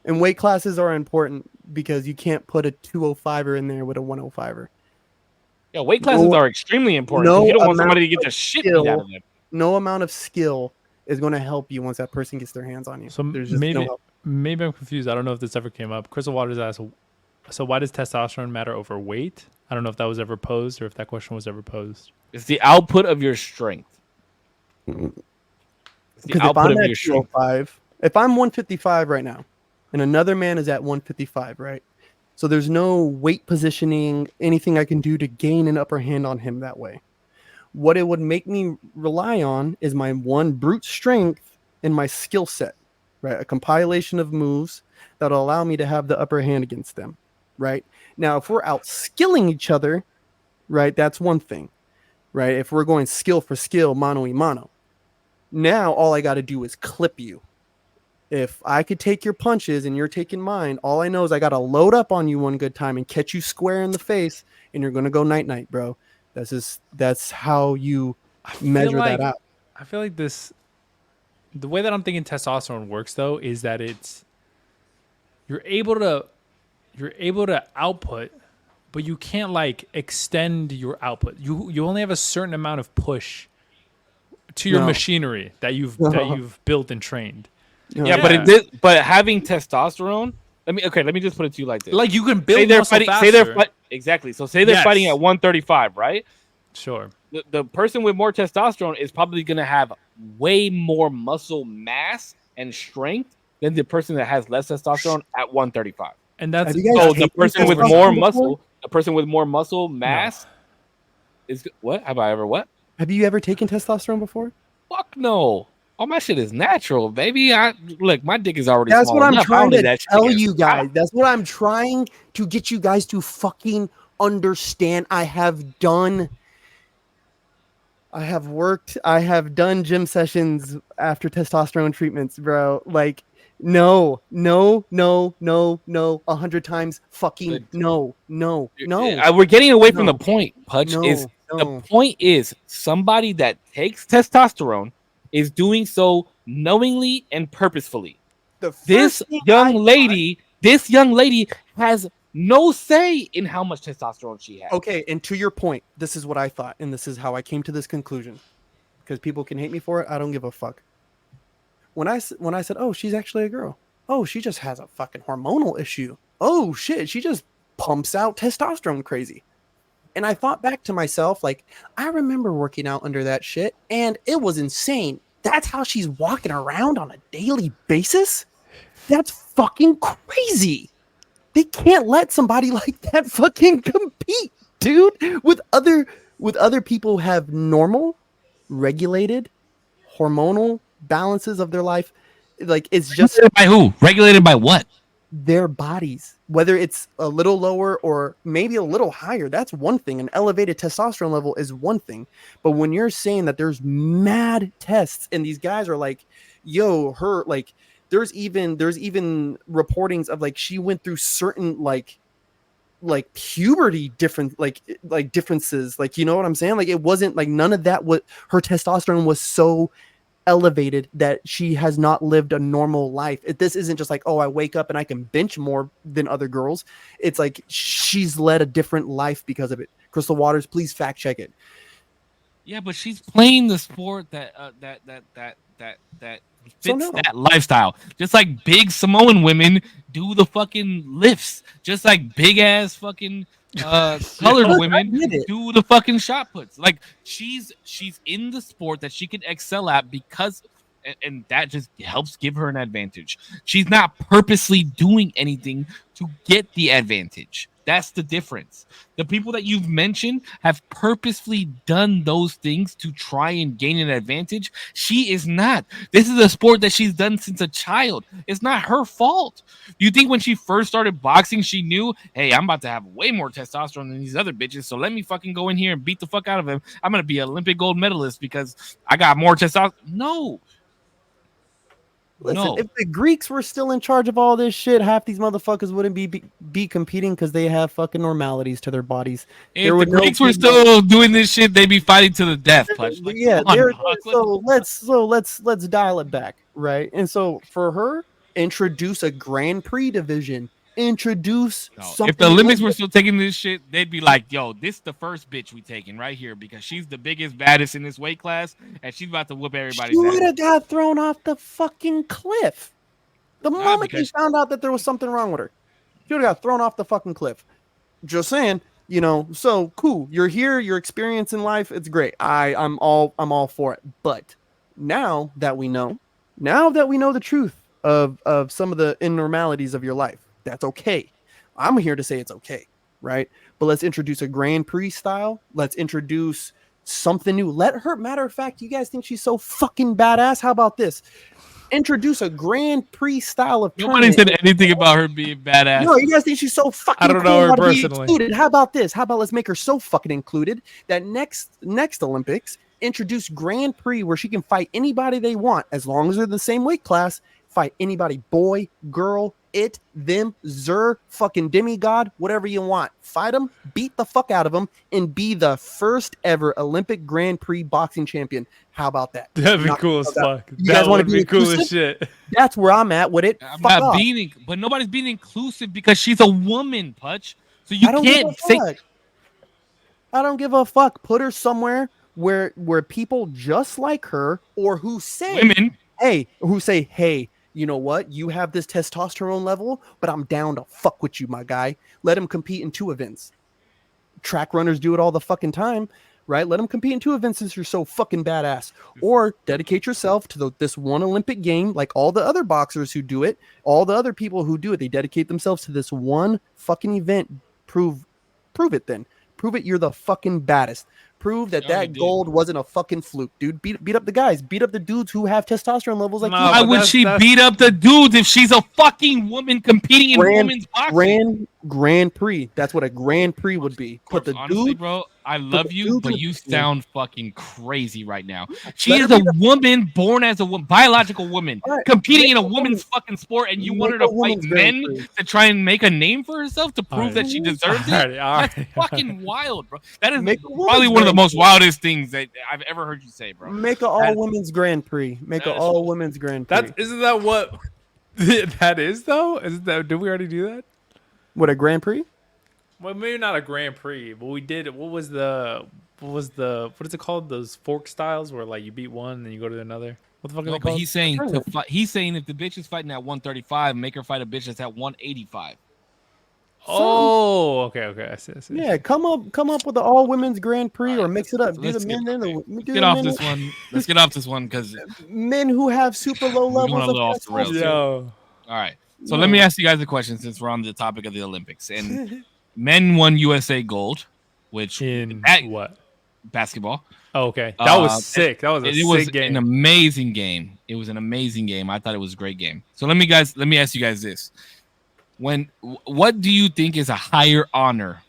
And weight classes are important because you can't put a 205er in there with a 105er. Yeah, weight classes No- are extremely important. no You don't want amount somebody to get the shit beat out of them. No amount of skill is going to help you once that person gets their hands on you. So There's just maybe no help. maybe I'm confused. I don't know if this ever came up. Crystal Waters asked, so why does testosterone matter over weight? I don't know if that was ever posed or if that question was ever posed. It's the output of your strength. It's the Because if output I'm of at your strength. 205, if I'm 155 right now, and another man is at 155, right? So there's no weight positioning, anything I can do to gain an upper hand on him that way. What it would make me rely on is my one brute strength and my skill set, right? A compilation of moves that'll allow me to have the upper hand against them, right? Now, if we're out skilling each other, right, that's one thing, right? If we're going skill for skill, mano y mano, Now all I got to do is clip you. If I could take your punches and you're taking mine, all I know is I got to load up on you one good time and catch you square in the face, and you're going to go night-night, bro. That's how you measure that out. I feel like the way that I'm thinking testosterone works though is that you're able to output, but you can't like extend your output. You only have a certain amount of push to your machinery that you've built and trained. Yeah, but having testosterone. Let me just put it to you like this. Like you can build muscle faster. Exactly. So say they're fighting at 135, right? Sure. The person with more testosterone is probably going to have way more muscle mass and strength than the person that has less testosterone at 135. And that's so the person with more muscle, mass is what? Have I ever what? Have you ever taken testosterone before? Fuck no. All my shit is natural, baby. Look, my dick is already. That's small what I'm enough. trying to tell you guys. That's what I'm trying to get you guys to fucking understand. I have worked. I have done gym sessions after testosterone treatments, bro. Like, no, 100 times fucking no. We're getting away from the point, Pudge. The point is somebody that takes testosterone is doing so knowingly and purposefully. This young lady has no say in how much testosterone she has. Okay, and to your point, this is what I thought, and this is how I came to this conclusion. Because people can hate me for it, I don't give a fuck. When I said, oh, she's actually a girl. Oh, she just has a fucking hormonal issue. Oh, shit, she just pumps out testosterone crazy. And I thought back to myself, like, I remember working out under that shit, and it was insane. That's how she's walking around on a daily basis? That's fucking crazy. They can't let somebody like that fucking compete, dude. With other people who have normal, regulated, hormonal balances of their life. Like, it's just... Regulated by who? Regulated by what? Their bodies, whether it's a little lower or maybe a little higher. That's one thing. An elevated testosterone level is one thing. But when you're saying that there's mad tests and these guys are like, yo, her, like, there's even reportings of like she went through certain like puberty different like differences, like, you know what I'm saying? Like, it wasn't like none of that. What her testosterone was so elevated that she has not lived a normal life. This isn't just like, oh, I wake up and I can bench more than other girls. It's like she's led a different life because of it. Crystal Waters, please fact check it. Yeah, but she's playing the sport that fits that lifestyle. Just like big Samoan women do the fucking lifts. Just like big ass fucking colored women do the fucking shot puts. Like she's in the sport that she can excel at because and that just helps give her an advantage. She's not purposely doing anything to get the advantage. That's the difference. The people that you've mentioned have purposefully done those things to try and gain an advantage. She is not. This is a sport that she's done since a child. It's not her fault. You think when she first started boxing, she knew, hey, I'm about to have way more testosterone than these other bitches, so let me fucking go in here and beat the fuck out of him. I'm going to be an Olympic gold medalist because I got more testosterone. No. Listen, if the Greeks were still in charge of all this shit, half these motherfuckers wouldn't be competing because they have fucking normalities to their bodies. If the Greeks were still doing this shit, they'd be fighting to the death. Like, yeah, so let's dial it back, right? And so for her, introduce a Grand Prix division. Introduce something. If the Olympics were still taking this shit, they'd be like, yo, this is the first bitch we taking right here because she's the biggest, baddest in this weight class, and she's about to whoop everybody's ass. She would have got thrown off the fucking cliff. The moment they found out that there was something wrong with her, she would have got thrown off the fucking cliff. Just saying, you know, so cool. You're here, you're experiencing life, it's great. I'm all for it. But now that we know the truth of some of the abnormalities of your life, that's okay. I'm here to say it's okay, right? But let's introduce a Grand Prix style. Let's introduce something new. Let her, matter of fact, you guys think she's so fucking badass? How about this? Introduce a Grand Prix style of Nobody said anything about her being badass. No, you guys think she's so fucking I don't know her personally. Included. How about this? How about let's make her so fucking included that next Olympics, introduce Grand Prix where she can fight anybody they want as long as they're the same weight class. Fight anybody, boy, girl, it, them, zer, fucking demigod, whatever you want. Fight them, beat the fuck out of them, and be the first ever Olympic Grand Prix boxing champion. How about that? That'd be cool as fuck. You guys want to be cool inclusive? as shit. That's where I'm at with it. I'm Fuck not off. but nobody's being inclusive because she's a woman, Putch. So you I don't can't give a say fuck. I don't give a fuck. Put her somewhere where people just like her or who say, women. hey, you know what? You have this testosterone level, but I'm down to fuck with you, my guy. Let him compete in 2 events. Track runners do it all the fucking time, right? Let them compete in 2 events since you're so fucking badass. Or dedicate yourself to this one Olympic game, like all the other boxers who do it, all the other people who do it. They dedicate themselves to this one fucking event. Prove it then. Prove it you're the fucking baddest. Prove that gold wasn't a fucking fluke, dude. Beat up the guys. Beat up the dudes who have testosterone levels like you. Why would she beat up the dudes if she's a fucking woman competing in women's boxing? Grand Prix. That's what a Grand Prix would be. Put the honestly, dude, bro, I love you, but you sound fucking crazy right now. She Let is her a be the- woman born as a biological woman, Alright, competing make in a a woman's fucking sport, and you make want her a to fight woman's Grand men Prix. to try and make a name for herself to prove that she deserves it? Alright. That's fucking wild, bro. That is Make a woman's probably one of the Grand most Prix. wildest things that I've ever heard you say, bro. Make an all women's Grand Prix. Make an that is- all women's Grand Prix. Isn't that what that is though? Isn't that? Did we already do that? What, a Grand Prix? Well, maybe not a Grand Prix, but we did. What is it called? Those fork styles where like you beat one and then you go to another. What the fuck are No, they but called? he's saying he's saying if the bitch is fighting at 135, make her fight a bitch that's at 185. Oh, okay. I see. Yeah, come up with the all women's Grand Prix or mix it up. Do Let's the men and the get off this one. Let's get off this one because men who have super low We're going levels a little off the rails. testosterone. Yo, all right. So let me ask you guys a question since we're on the topic of the Olympics. And men won USA gold, which in what? Basketball. Oh, okay, that was sick. That was a sick game. An amazing game. It was an amazing game. I thought it was a great game. So let me ask you guys this: what do you think is a higher honor,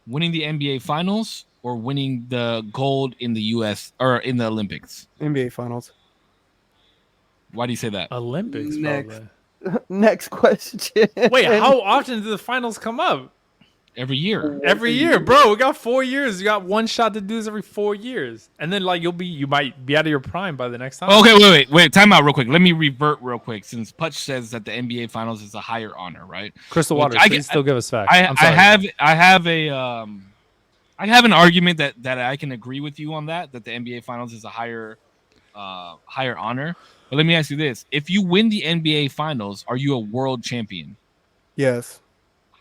winning the NBA Finals or winning the gold in the US or in the Olympics? NBA Finals. Why do you say that? Olympics. Next. Probably. Next question. Wait, how often do the finals come up? Every year. Every year, bro. We got 4 years. You got one shot to do this every 4 years, and then like you might be out of your prime by the next time. Okay, wait. Time out real quick. Let me revert real quick since Putch says that the NBA Finals is a higher honor, right? Crystal Water, please still give us facts. I have an argument that I can agree with you on that the NBA Finals is a higher honor. But let me ask you this: if you win the NBA Finals, are you a world champion? Yes.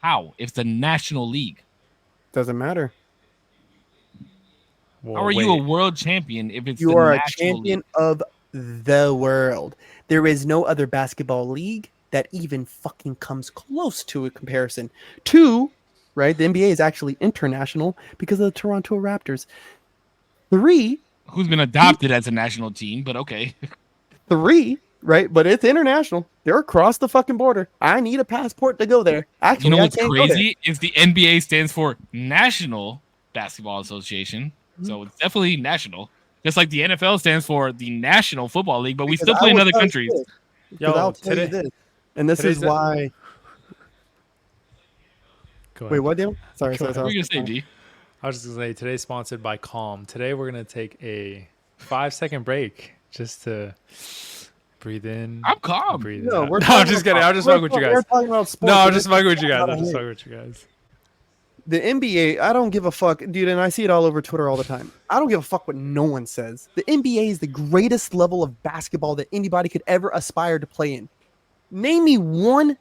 How? It's the National League. Doesn't matter. Well, How are you a world champion if it's you the are a National champion League? of the world? There is no other basketball league that even fucking comes close to a comparison. 2, right? The NBA is actually international because of the Toronto Raptors. 3, Who's been adopted as a national team, but okay. 3, right? But it's international. They're across the fucking border. I need a passport to go there. Actually, You know I what's can't go there. crazy is the NBA stands for National Basketball Association, so it's definitely national. Just like the NFL stands for the National Football League, but we Because still I play in will other tell you countries. this, because Yo, I'll tell you today- this. And this is why. Go ahead. Wait, what, Dale? Sorry. What were you gonna say, D? I was just gonna say today's sponsored by Calm. Today we're gonna take a 5-second break just to breathe in. I'm calm. Breathe No, out. we're No, I'm talking just kidding. about- I'm just fucking with you We're guys. talking about sports. No, I'm We're just fucking with you guys. talking I'm about just it. fucking with you guys. The NBA, I don't give a fuck, dude, and I see it all over Twitter all the time. I don't give a fuck what no one says. The NBA is the greatest level of basketball that anybody could ever aspire to play in. Name me one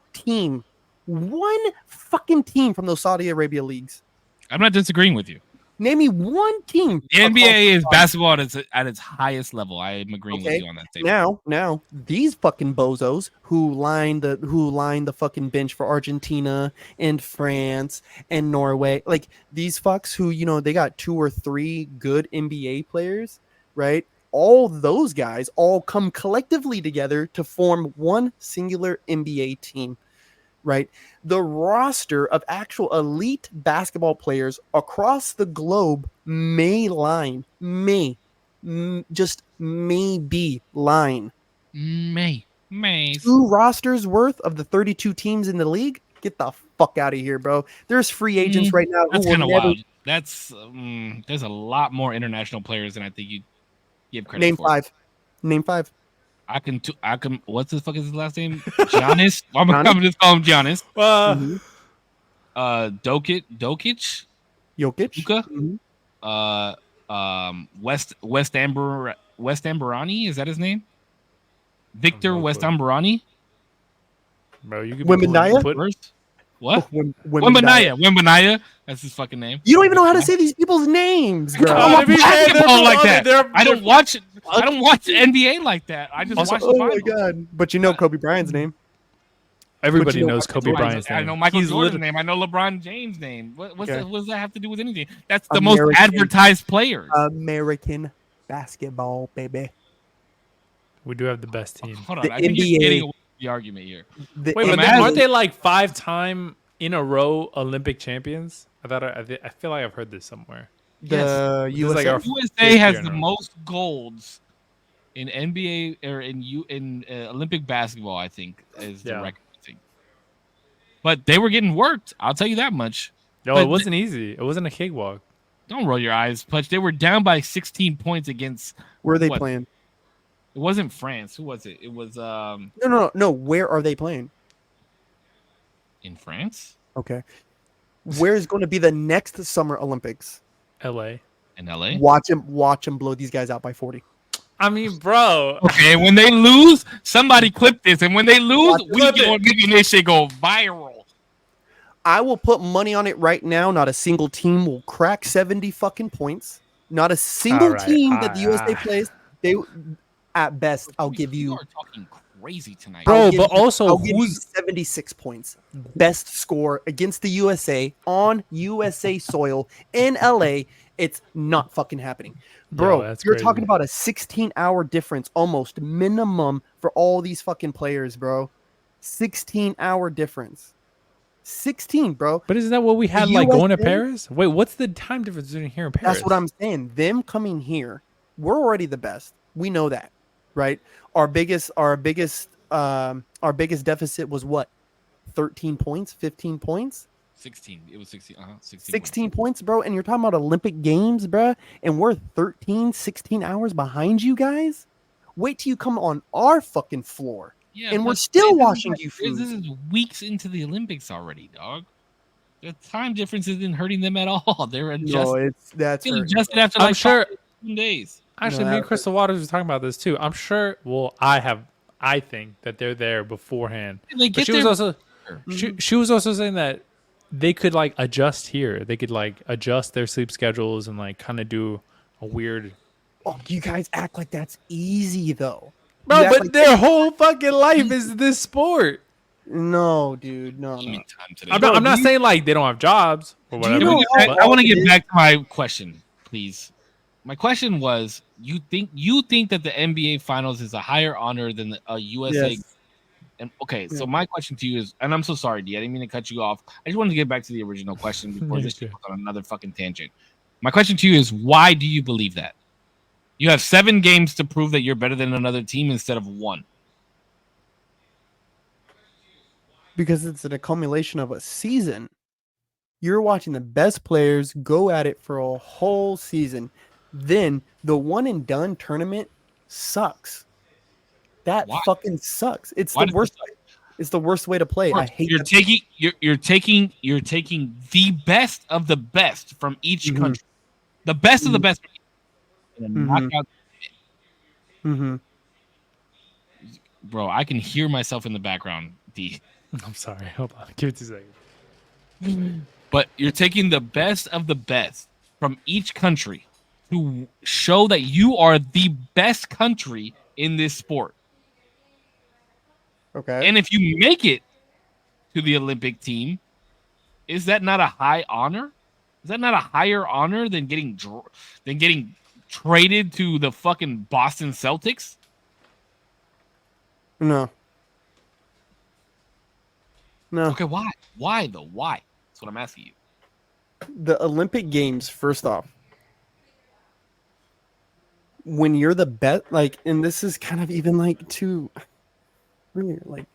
fucking team from those Saudi Arabia leagues. I'm not disagreeing with you. Name me one team. The NBA is across- basketball at its highest level. I am agreeing with you on that statement. Now these fucking bozos who line the fucking bench for Argentina and France and Norway, like these fucks who, you know, they got 2 or 3 good NBA players, right? All those guys all come collectively together to form one singular NBA team, right? The roster of actual elite basketball players across the globe may just maybe line. May. 2 rosters worth of the 32 teams in the league. Get the fuck out of here, bro. There's free agents right now who That's will kind of never wild. That's there's a lot more international players than I think you give credit name for. 5. Name 5. I can. What's the fuck is his last name? Giannis. I'm Giannis? just call him Giannis. Mhm. Dokic. Jokic. Luka. Mhm. West Amberani. Is that his name? Victor no West clue. Amberani. Bro, you could be Wembanyama? put- What? Wembanyama. Wembanyama. That's his fucking name. You don't even know how to say these people's names, bro. I don't to be watch fair, they're basketball from like other- that. they're- I don't watch. I don't watch NBA like that. I just Also- watch the Oh my finals. god! But you know Kobe Bryant's name. Everybody you know knows Michael Kobe Jordan's Bryant's name. I know Michael He's Jordan's lit- name. I know LeBron James' name. What Okay. does that have to do with anything? That's the most American- advertised players. American basketball, baby. We do have the best team. Hold on, the I think NBA you're getting away with the argument here. The Wait, but I'm then asking- aren't they like 5-time in a row Olympic champions? I feel like I've heard this somewhere. the This is USA. like our- USA Fifth has year in the a row. most golds in NBA or in Olympic basketball. I think is the Yeah. record. I think. But they were getting worked. I'll tell you that much. No, But it wasn't easy. It wasn't a cakewalk. Don't roll your eyes, Putch. They were down by 16 points against. Where are they what? playing? It wasn't France. Who was it? It was No. Where are they playing? in France. Okay. Where is going to be the next Summer Olympics? LA. In LA. Watch them blow these guys out by 40. I mean, bro. Okay, when they lose, somebody clip this, and when they lose, we Clip go it. making this shit go viral. I will put money on it right now. Not a single team will crack 70 fucking points. Not a single All right, team that the all USA right. plays. They, at best, I'll give You you. are talking crazy tonight. Bro, I'll give but also, I'll give you who's 76 points. Best score against the USA on USA soil in LA. It's not fucking happening. Bro, that's you're crazy. talking about a 16-hour difference almost minimum for all these fucking players, bro. 16-hour difference. 16, bro. But isn't that what we had The like going to USA? Paris? Wait, what's the time difference between here and Paris? That's what I'm saying. Them coming here, we're already the best. We know that, right? Our biggest deficit was what? 13 points, 15 points, 16. It was 16. 16. 16 points, bro. And you're talking about Olympic Games, bro. And we're 13, 16 hours behind you guys. Wait till you come on our fucking floor. Yeah, And we're but still this is watching like- you This food. is weeks into the Olympics already, dog. The time difference isn't hurting them at all. They're No, adjusted. that's Still hurting. adjusted after I'm like sure- 2 days. Actually, No, me and Crystal Waters was talking about this too. I'm sure. Well, I think that they're there beforehand. And they But get she was there- also she was also saying that they could like adjust here. They could like adjust their sleep schedules and like kind of do a weird. Oh, you guys act like that's easy though. Bro, You act but like- their whole fucking life is this sport. No, dude, no. Give me time today. I'm not saying like they don't have jobs or Do you whatever. know I how- want to it get is- back to my question, please. My question was: you think that the NBA Finals is a higher honor than a USA? Yes. And okay, so my question to you is, and I'm so sorry, D, I didn't mean to cut you off. I just wanted to get back to the original question before this Okay. goes on another fucking tangent. My question to you is, why do you believe that? You have 7 games to prove that you're better than another team instead of 1. Because it's an accumulation of a season. You're watching the best players go at it for a whole season. Then the one and done tournament sucks. That Why? fucking sucks. It's Why the does it worst. suck? It's the worst way to play. I hate You're that. you're taking the best of the best from each Mhm. country, the best of the Mhm. best, in a Mhm. knockout. Mm-hmm. Bro, I can hear myself in the background, D. I'm sorry. Hold on. Give it 2 seconds. But you're taking the best of the best from each country to show that you are the best country in this sport. Okay. And if you make it to the Olympic team, is that not a high honor? Is that not a higher honor than getting traded to the fucking Boston Celtics? No. No. Okay, why? Why though? Why? That's what I'm asking you. The Olympic Games, first off, when you're the best, like, and this is kind of even like too, like,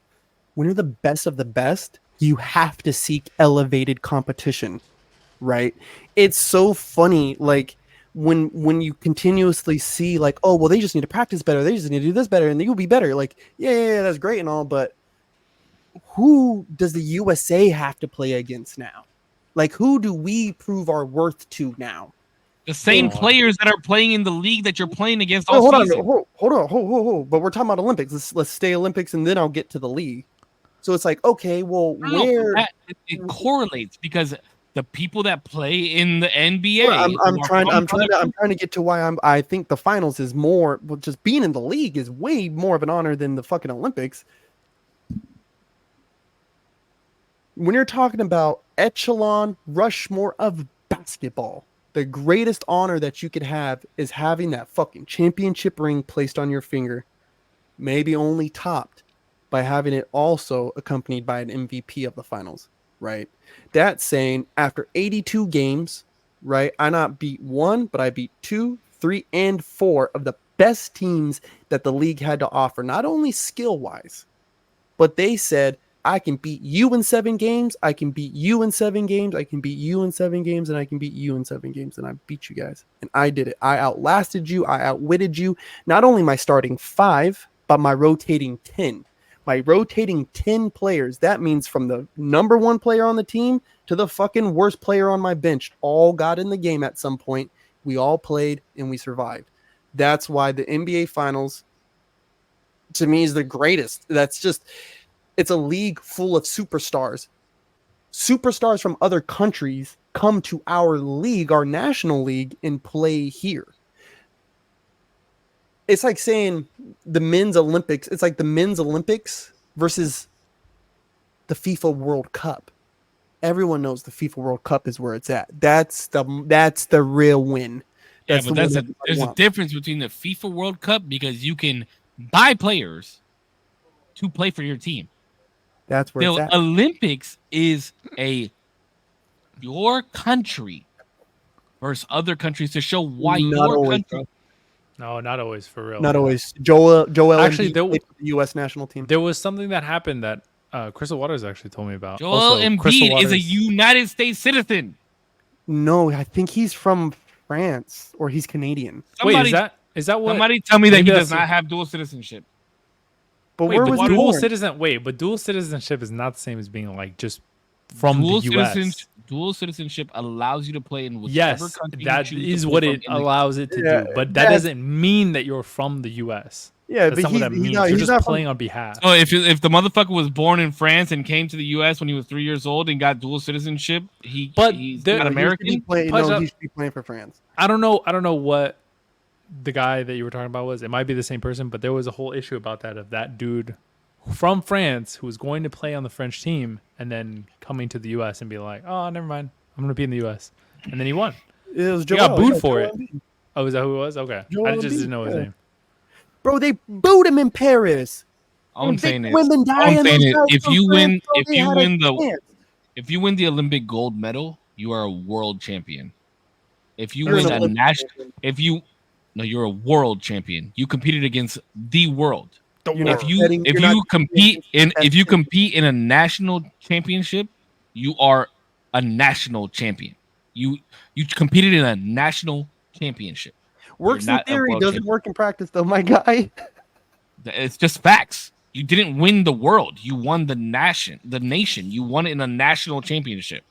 when you're the best of the best, you have to seek elevated competition, right? It's so funny, like when you continuously see like, oh well, they just need to practice better, they just need to do this better, and you'll be better. Like, yeah, that's great and all, but who does the USA have to play against now? Like, who do we prove our worth to now? The same Oh. players that are playing in the league that you're playing against Oh, all hold season. on, hold on. But we're talking about Olympics. Let's stay Olympics, and then I'll get to the league. So it's like, okay, well, where it correlates because the people that play in the NBA. I'm trying to get to why I think the finals is more, well, just being in the league is way more of an honor than the fucking Olympics. When you're talking about echelon Rushmore of basketball, the greatest honor that you could have is having that fucking championship ring placed on your finger, maybe only topped by having it also accompanied by an MVP of the finals, right? That's saying after 82 games, right, I not beat one, but I beat 2, 3, and 4 of the best teams that the league had to offer, not only skill-wise, but they said, I can beat you in 7 games, I can beat you in 7 games, I can beat you in 7 games, and I can beat you in 7 games, and I beat you guys. And I did it. I outlasted you, I outwitted you. Not only my starting 5, but my rotating 10. My rotating 10 players, that means from the number 1 player on the team to the fucking worst player on my bench, all got in the game at some point. We all played, and we survived. That's why the NBA Finals, to me, is the greatest. That's just... It's a league full of superstars. Superstars from other countries come to our league, our national league, and play here. It's like saying the men's Olympics. It's like the men's Olympics versus the FIFA World Cup. Everyone knows the FIFA World Cup is where it's at. That's the real win. There's a difference between the FIFA World Cup because you can buy players to play for your team. That's where the it's at. Olympics is your country versus other countries to show why Not your always, country. No, not always, for real. Not always. Joel Actually, Embiid played for the U.S. national team. There was something that happened that Crystal Waters actually told me about. Joel Embiid is a United States citizen. No, I think he's from France or he's Canadian. Wait, is that what? Somebody tell me that he does not have dual citizenship. But where was dual born? citizen? Wait, but dual citizenship is not the same as being like just from the U.S. Dual citizenship allows you to play in whichever country. That is what it allows it to do. But that doesn't mean that you're from the U.S. Yeah, that's but not what that means. You're just playing on behalf. So if the motherfucker was born in France and came to the U.S. when he was 3 years old and got dual citizenship, he's not American. He should be playing for France. I don't know what the guy that you were talking about was. It might be the same person, but there was a whole issue about that of that dude from France who was going to play on the French team and then coming to the U.S. and be like, oh, never mind, I'm going to be in the U.S. And then he won. It was Joel. He got booed for it. Oh, is that who it was? Okay. I just didn't know his name. Bro, they booed him in Paris. I'm saying it. If you win the Olympic gold medal, you are a world champion. If you win a national, you're a world champion. You competed against the world. If you compete in a national championship, you are a national champion. You competed in a national championship. Works in theory, doesn't work in practice, though, my guy. It's just facts. You didn't win the world. You won the nation. You won it in a national championship.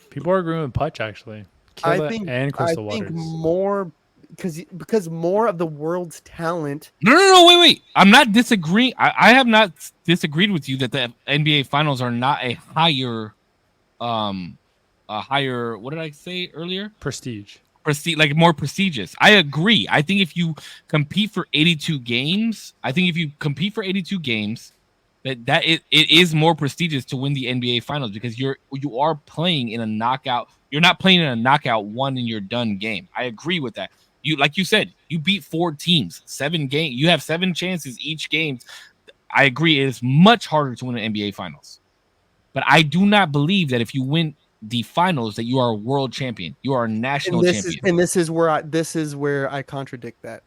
People are agreeing with Putch, actually. I think Waters. more because more of the world's talent. No, wait. I'm not disagreeing. I have not disagreed with you that the NBA Finals are not a higher, what did I say earlier? Prestige, like more prestigious. I agree. I think if you compete for 82 games, that it is more prestigious to win the NBA Finals because you are playing in a knockout. You're not playing in a knockout one and you're done game. I agree with that. Like you said, you beat 4 teams, 7 games. You have 7 chances each game. I agree. It is much harder to win an NBA Finals, but I do not believe that if you win the finals that you are a world champion. You are a national champion. This is where I contradict that.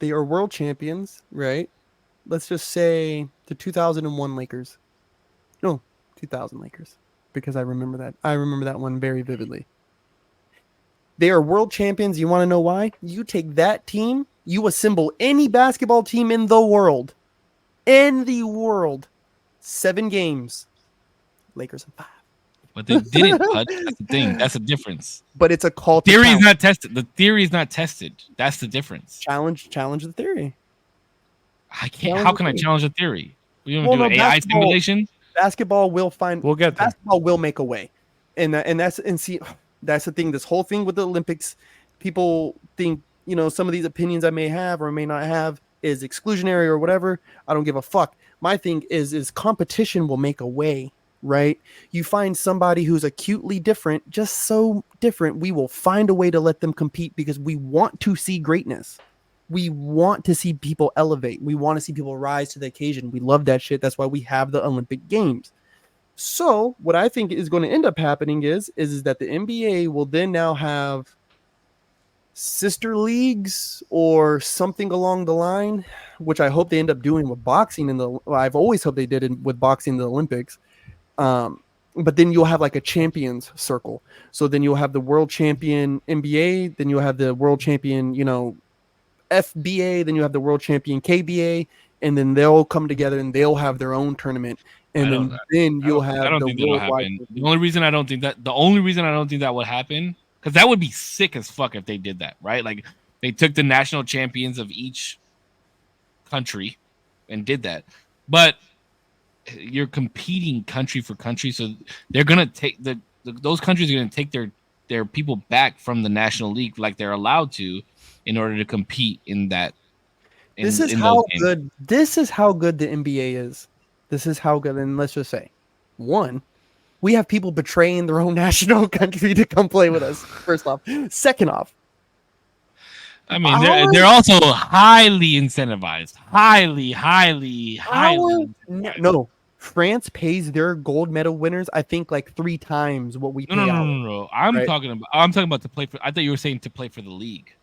They are world champions, right? Let's just say the 2001 Lakers. No, 2000 Lakers, because I remember that. I remember that one very vividly. They are world champions. You want to know why? You take that team, you assemble any basketball team in the world. 7 games. Lakers in 5. But they didn't. Pud. That's the thing. That's the difference. But it's a call to Theory is challenge. not tested. The theory is not tested. That's the difference. Challenge the theory. I can't. How can I challenge the theory? We don't Well, do no, an AI basketball- simulation. Basketball will find. We'll get there. Basketball will make a way, and that's the thing. This whole thing with the Olympics, people think some of these opinions I may have or may not have is exclusionary or whatever. I don't give a fuck. My thing is competition will make a way. Right? You find somebody who's acutely different, just so different, we will find a way to let them compete because we want to see greatness. We want to see people elevate. We want to see people rise to the occasion. We love that shit. That's why we have the Olympic Games. So what I think is going to end up happening is that the NBA will then now have sister leagues or something along the line, which I hope they end up doing with boxing I've always hoped they did with boxing in the Olympics. But then you'll have like a champions circle. So then you'll have the world champion NBA, then you'll have the world champion, FBA, then you have the world champion KBA, and then they'll come together and they'll have their own tournament. And then you'll have. I don't think that'll happen. The only reason I don't think that would happen, because that would be sick as fuck if they did that, right? Like they took the national champions of each country and did that, but you're competing country for country, so they're gonna take those countries are gonna take their people back from the national league like they're allowed to in order to compete in that. This is how good the NBA is. This is how good. And let's just say, one, we have people betraying their own national country to come play with us. First off, second off, I mean, they're also highly incentivized. Highly. No, France pays their gold medal winners, I think, like 3 times what we pay. No. I'm talking about to play for. I thought you were saying to play for the league.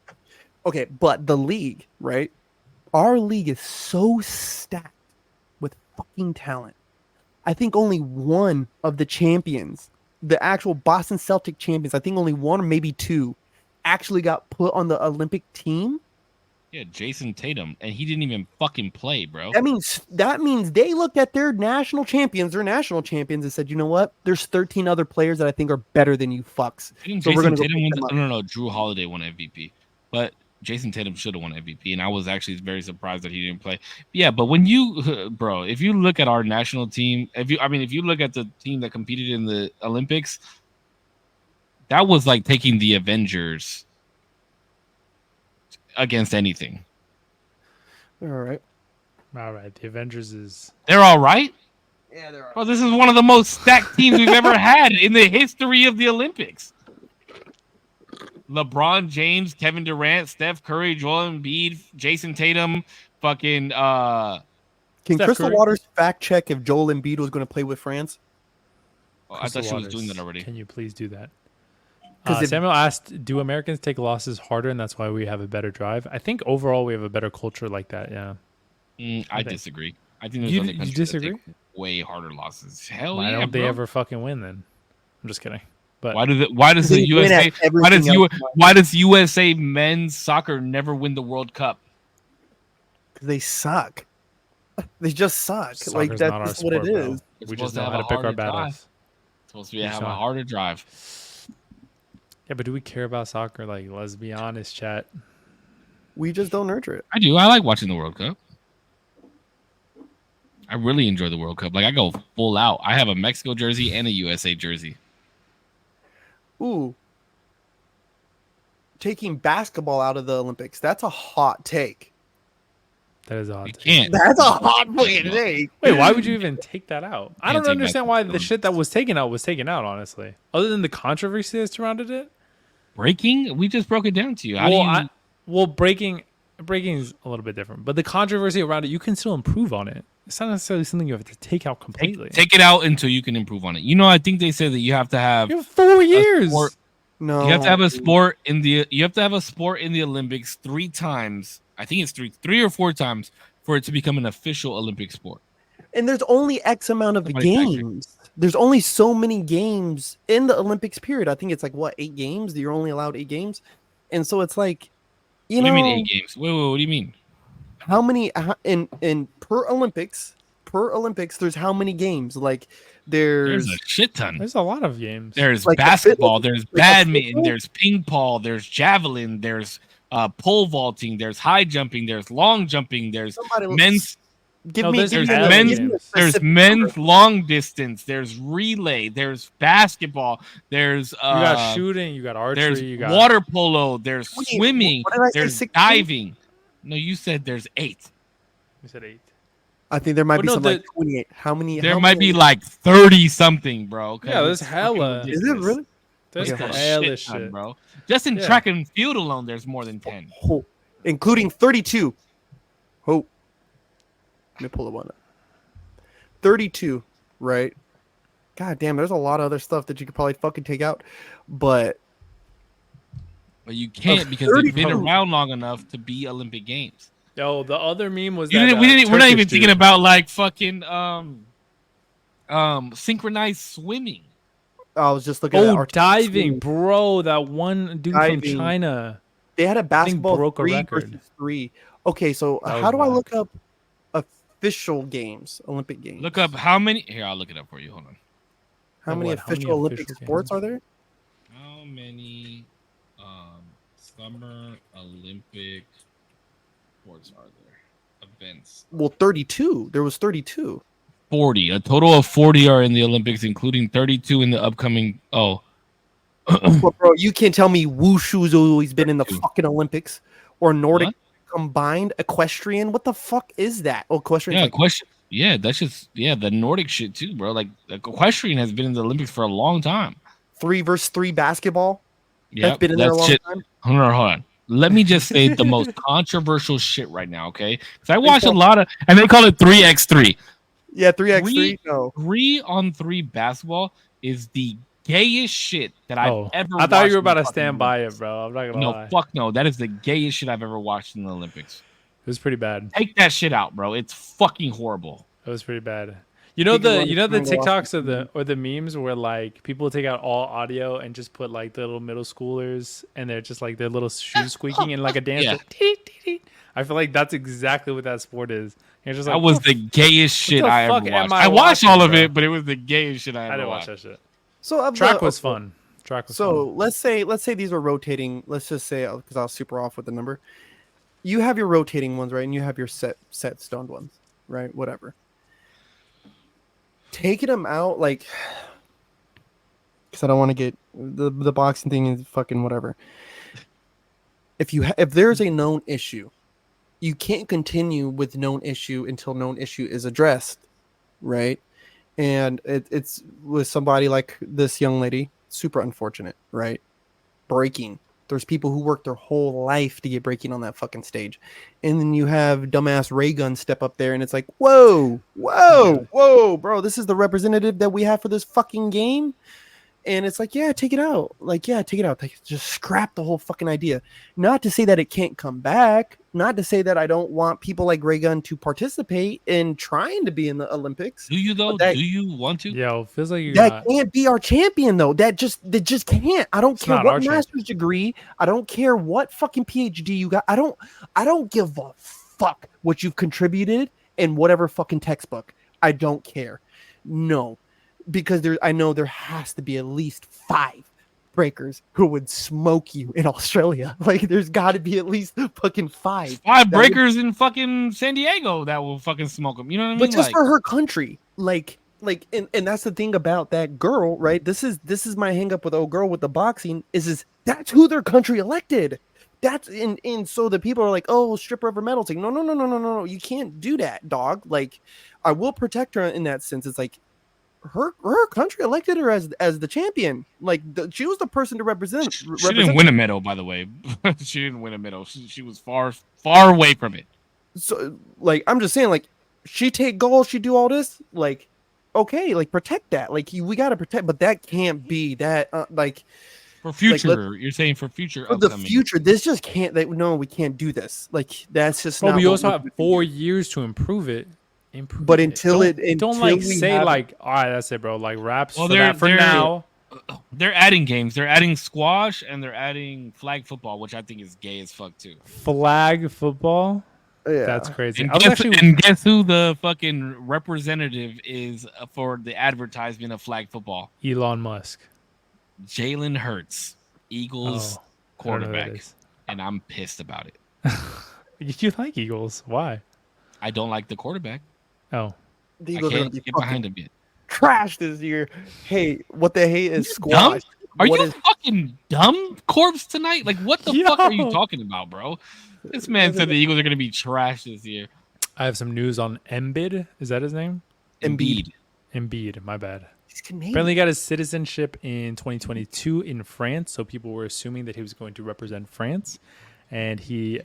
Okay, but the league, right? Our league is so stacked with fucking talent. I think only one of the champions, the actual Boston Celtic champions, I think only one or maybe 2 actually got put on the Olympic team. Yeah, Jason Tatum, and he didn't even fucking play, bro. That means they looked at their national champions, and said, you know what? There's 13 other players that I think are better than you fucks. So we're gonna no. Drew Holiday won MVP, but Jason Tatum should have won MVP, and I was actually very surprised that he didn't play. Yeah, but when if you look at our national team, if you look at the team that competed in the Olympics, that was like taking the Avengers against anything. All right. The Avengers they're all right. Yeah, they're all right. Well, this is one of the most stacked teams we've ever had in the history of the Olympics. LeBron James, Kevin Durant, Steph Curry, Joel Embiid, Jason Tatum, fucking. Can Crystal Waters fact check if Joel Embiid was going to play with France? Oh, I thought she was doing that already. Can you please do that? Samuel asked, do Americans take losses harder and that's why we have a better drive? I think overall we have a better culture like that, yeah. I disagree. I think there's other countries that take way harder losses. Hell why don't they ever fucking win then? I'm just kidding. But why does USA men's soccer never win the World Cup? Because they suck. They just suck. Soccer's like that's what it is. We just know how to pick our battles. It's supposed to have a harder drive. Yeah, but do we care about soccer? Like, let's be honest, chat. We just don't nurture it. I do. I like watching the World Cup. I really enjoy the World Cup. Like, I go full out. I have a Mexico jersey and a USA jersey. Ooh. Taking basketball out of the Olympics. That's a hot take. That is odd. That's a hot fucking take. Wait, why would you even take that out? I don't understand why the shit that was taken out, honestly. Other than the controversy that surrounded it. Breaking? We just broke it down to you. Breaking is a little bit different. But the controversy around it, you can still improve on it. It's not necessarily something you have to take out completely. Take it out until you can improve on it. I think they said that you have to have... You have 4 years. No, You have to have a sport in the Olympics 3 times. I think it's three or 4 times for it to become an official Olympic sport. and there's only X amount of Somebody fact check. games. There's only so many games in the Olympics period. I think it's like what 8 games. You're only allowed 8 games, and so it's like, What do you mean 8 games? Wait, what do you mean? how many in per Olympics? Per Olympics, there's how many games? Like There's a shit ton. There's a lot of games. There's like basketball, there's like badminton, there's ping pong, there's javelin, there's pole vaulting, there's high jumping, there's long jumping, there's men's. There's men's long distance, there's relay, there's basketball, there's you got shooting, you got archery, there's you got water polo, there's swimming, there's diving. No, you said there's 8. You said 8. I think there might be like 28. How many? There might be like 30 something, bro. Yeah, there's hella. Is it really? There's a hella shit ton, shit, bro. Just in track and field alone, there's more than 10. Oh, including 32. Oh, let me pull the one up. 32, right? God damn, there's a lot of other stuff that you could probably fucking take out, but you can't because they've been around long enough to be Olympic Games. Yo, the other meme was we're not even thinking about like fucking synchronized swimming. I was just looking at diving, bro. That one dude from China. They had a basketball broke a 3 record. versus 3. Okay, so how do I look up official games, Olympic games? Look up how many. Here, I'll look it up for you. Hold on. How many official Olympic sports are there? How many Summer Olympic sports are there? Events. Well, 32. There was 32. 40. A total of 40 are in the Olympics, including 32 in the upcoming. Oh. Well, bro, you can't tell me wushu's always been in the fucking Olympics or Nordic combined equestrian. What the fuck is that? Oh, equestrian. Yeah, yeah, that's just the Nordic shit too, bro. Like equestrian has been in the Olympics for a long time. 3 versus 3 basketball. Yeah, that's been in there a long time. Hold on. Let me just say the most controversial shit right now, okay? Because I watch a lot of, and they call it 3x3. Yeah, 3x3. No, 3-on-3 basketball is the gayest shit that I've ever. I thought you were about to stand by it, bro. I'm not gonna lie. No, fuck no. That is the gayest shit I've ever watched in the Olympics. It was pretty bad. Take that shit out, bro. It's fucking horrible. It was pretty bad. You know the TikToks or the memes where like people take out all audio and just put like the little middle schoolers and they're just like their little shoes squeaking and like a dance. Yeah. I feel like that's exactly what that sport is. You're just like, that was the gayest shit I ever watched. I watched all of it, but it was the gayest shit I ever watched. I didn't watch that shit. So track was fun. So let's say these are rotating. Let's just say, because I was super off with the number. You have your rotating ones, right? And you have your set stoned ones, right? Whatever. Taking them out, like, because I don't want to get the boxing thing is fucking whatever. If there's a known issue, you can't continue with known issue until known issue is addressed, right? And it's with somebody like this young lady, super unfortunate, right? Breaking. There's people who work their whole life to get breaking on that fucking stage. And then you have dumbass Ray Gun step up there and it's like, whoa, bro, this is the representative that we have for this fucking game. And it's like, yeah, take it out. Just scrap the whole fucking idea. Not to say that it can't come back. Not to say that I don't want people like Ray Gun to participate in trying to be in the Olympics. Do you though? Do you want to? Yo, feels like can't be our champion though. That just can't. I don't care what master's degree. I don't care what fucking PhD you got. I don't give a fuck what you've contributed in whatever fucking textbook. I don't care. No. Because I know there has to be at least 5 breakers who would smoke you in Australia. Like there's got to be at least fucking 5. 5 breakers in fucking San Diego that will fucking smoke them. You know what I mean? But just for her country, and that's the thing about that girl, right? This is my hang up with old girl with the boxing is that's who their country elected. That's and so the people are like, oh, strip her of her medal. It's like, no, you can't do that, dog. Like I will protect her in that sense. It's like her country elected her as the champion. Like she was the person to represent. She didn't win a medal, by the way. She didn't win a medal. She was far away from it. So like I'm just saying, like she take gold, she do all this. Like okay, like protect that. Like we gotta protect, but that can't be that. Like For Like, future, you're saying for future for the upcoming. future, this just can't. No, we can't do this. Like, that's just Bro, not. but you what also we have can 4 do. years to improve it. But until don't like we say have, like, all right, that's it, bro. Like raps Well, for that for now. they're adding games. They're adding squash and they're adding flag football, which I think is gay as fuck too. Flag football. yeah, That's crazy. And I was actually and guess who the fucking representative is for the advertisement of flag football? Elon Musk. Jalen Hurts, Eagles Oh, I don't know who that quarterback, is. and I'm pissed about it. You like Eagles? Why? I don't like the quarterback. Oh, the I Eagles are gonna can't be get fucking behind him yet. trash this year. Hey, what they hate is Dumb? squash. Are What you is- fucking dumb, Corpse, tonight? Like, what the fuck are you Yo. talking about, bro? This man said the Eagles are going to be trash this year. I have some news on Embiid. Is that his name? Embiid. Embiid. My bad. He's Canadian. Apparently, he got his citizenship in 2022 in France. So people were assuming that he was going to represent France, and he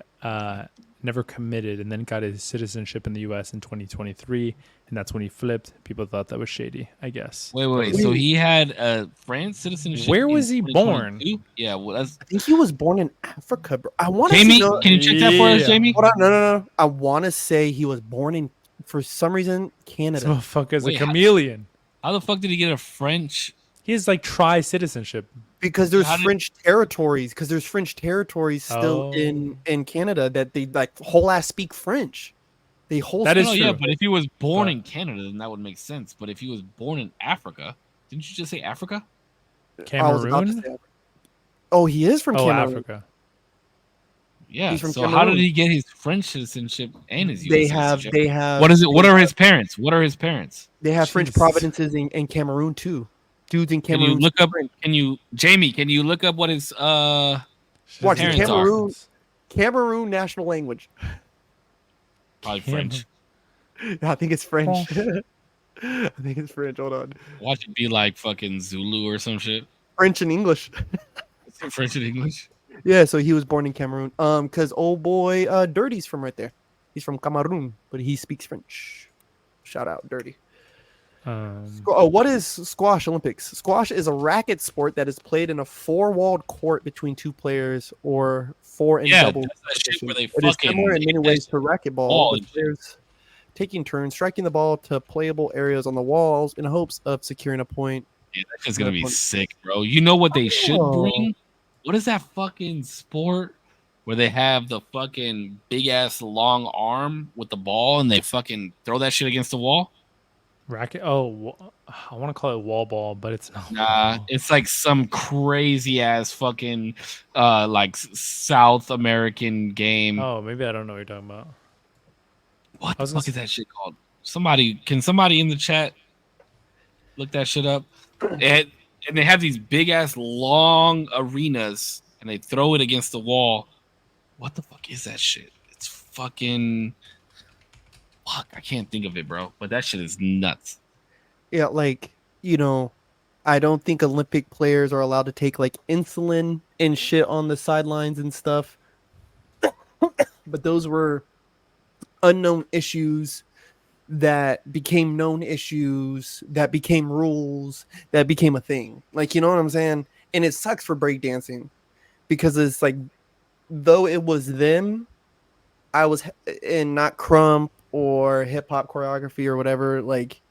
never committed, and then got his citizenship in the U.S. in 2023, and that's when he flipped. People thought that was shady, I guess. Wait. So he had a France citizenship. Where in was he born? 2022? Yeah, well, that's I think he was born in Africa, bro. I want to Jamie. say, Can you check that for us, Yeah. Jamie? hold on, no. I want to say he was born in, for some reason, This Canada. motherfucker's Wait, a chameleon. How the fuck did he get a French? He has like tri-citizenship. Because there's How did- French territories. Because there's French territories still Oh. in Canada that they like whole ass speak French. They whole That speak is No, yeah, true. but if he was born But- in Canada, then that would make sense. But if he was born in Africa, didn't you just say Africa? I was about to Cameroon? say Africa. Oh, he is from Oh, Cameroon. Africa. Yeah. He's from So how did Cameroon. he get his French citizenship and his They US have citizenship? What is it? What are his parents? What are his parents? They have French Jeez. provinces in Cameroon too. Dudes in Can you Cameroon. look speak up? French. Can you, Jamie? Can you look up what his Watch parents Cameroon. Cameroon national language. probably French? I think it's French. Oh. I think it's French. Hold on. Watch it be like fucking Zulu or some shit. French and English. French and English. Yeah, so he was born in Cameroon. Because old boy Dirty's from right there. He's from Cameroon, but he speaks French. Shout out, Dirty. What is squash Olympics? Squash is a racket sport that is played in a four-walled court between two players or four and Yeah, double. that's that shit where they It is fucking similar in hit many that ways shit to racquetball, ball with and shit. players taking turns striking the ball to playable areas on the walls in hopes of securing a point. Yeah, that's just gonna be sick, bro. You know what they should bring? What is that fucking sport where they have the fucking big ass long arm with the ball and they fucking throw that shit against the wall? Racket? Oh, I want to call it wall ball, but it's not. Nah, it's like some crazy ass fucking like South American game. Oh, maybe I don't know what you're talking about. What I the was fuck gonna is that shit called? Can somebody in the chat look that shit up? And they have these big ass long arenas and they throw it against the wall. What the fuck is that shit? It's fucking fuck. I can't think of it, bro. But that shit is nuts. Yeah, like, I don't think Olympic players are allowed to take like insulin and shit on the sidelines and stuff. But those were unknown issues that became known issues, that became rules, that became a thing. Like, you know what I'm saying? And it sucks for breakdancing because it's like, though it was them, I was in not crump or hip hop choreography or whatever. Like,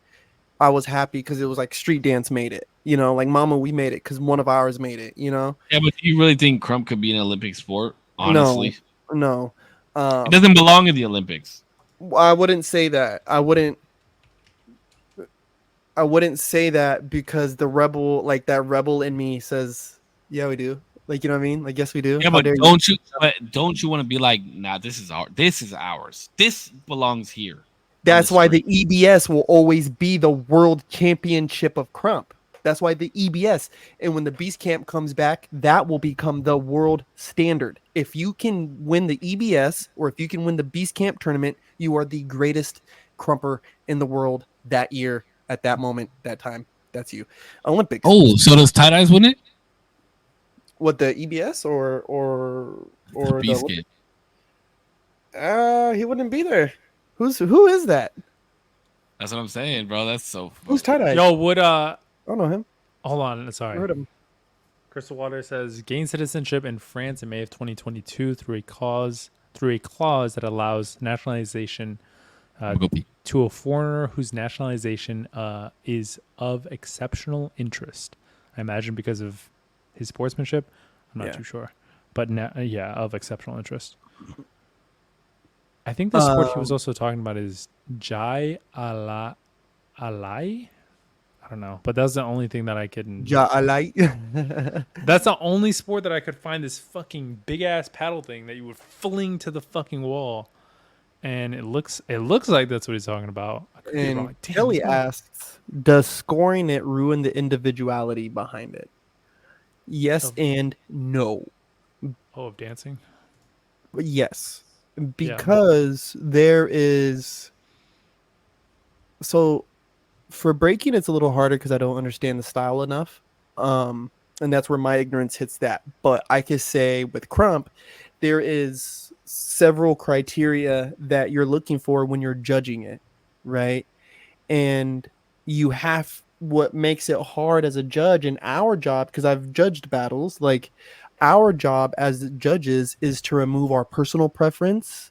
I was happy because it was like street dance made it, like Mama, we made it because one of ours made it, Yeah, but do you really think crump could be an Olympic sport? Honestly, No. it doesn't belong in the Olympics. I wouldn't say that. I wouldn't say that because the rebel, like that rebel in me says, yeah, we do. Like, you know what I mean? Like, yes, we do. Yeah, How but dare don't you want to be like, nah, this is ours. This belongs here. That's why the street. EBS will always be the world championship of crump. That's why the EBS. And when the Beast Camp comes back, that will become the world standard. If you can win the EBS or if you can win the Beast Camp tournament, you are the greatest crumper in the world that year, at that moment, that time. That's you. Olympics. Oh, so does Tie Dyes win it? What, the EBS or The Beast the Camp. he wouldn't be there. Who is that? That's what I'm saying, bro. That's so. Who's tie-dye? Yo, would I don't know him. hold on, I sorry. heard him. Crystal Water says gained citizenship in France in May of 2022 through a clause that allows nationalization to a foreigner whose nationalization is of exceptional interest. I imagine because of his sportsmanship. I'm not too sure, but of exceptional interest. I think the sport he was also talking about is Jai Alai. I don't know, but that's the only thing that I could. That's the only sport that I could find. This fucking big ass paddle thing that you would fling to the fucking wall, and it looks like that's what he's talking about. And like, Kelly asks, "Does scoring it ruin the individuality behind it?" Yes and no. Of dancing. Yes, because there is. So, for breaking, it's a little harder because I don't understand the style enough, and that's where my ignorance hits that. But I could say with Krump, there is several criteria that you're looking for when you're judging it, right? And you have what makes it hard as a judge in our job, because I've judged battles, like our job as judges is to remove our personal preference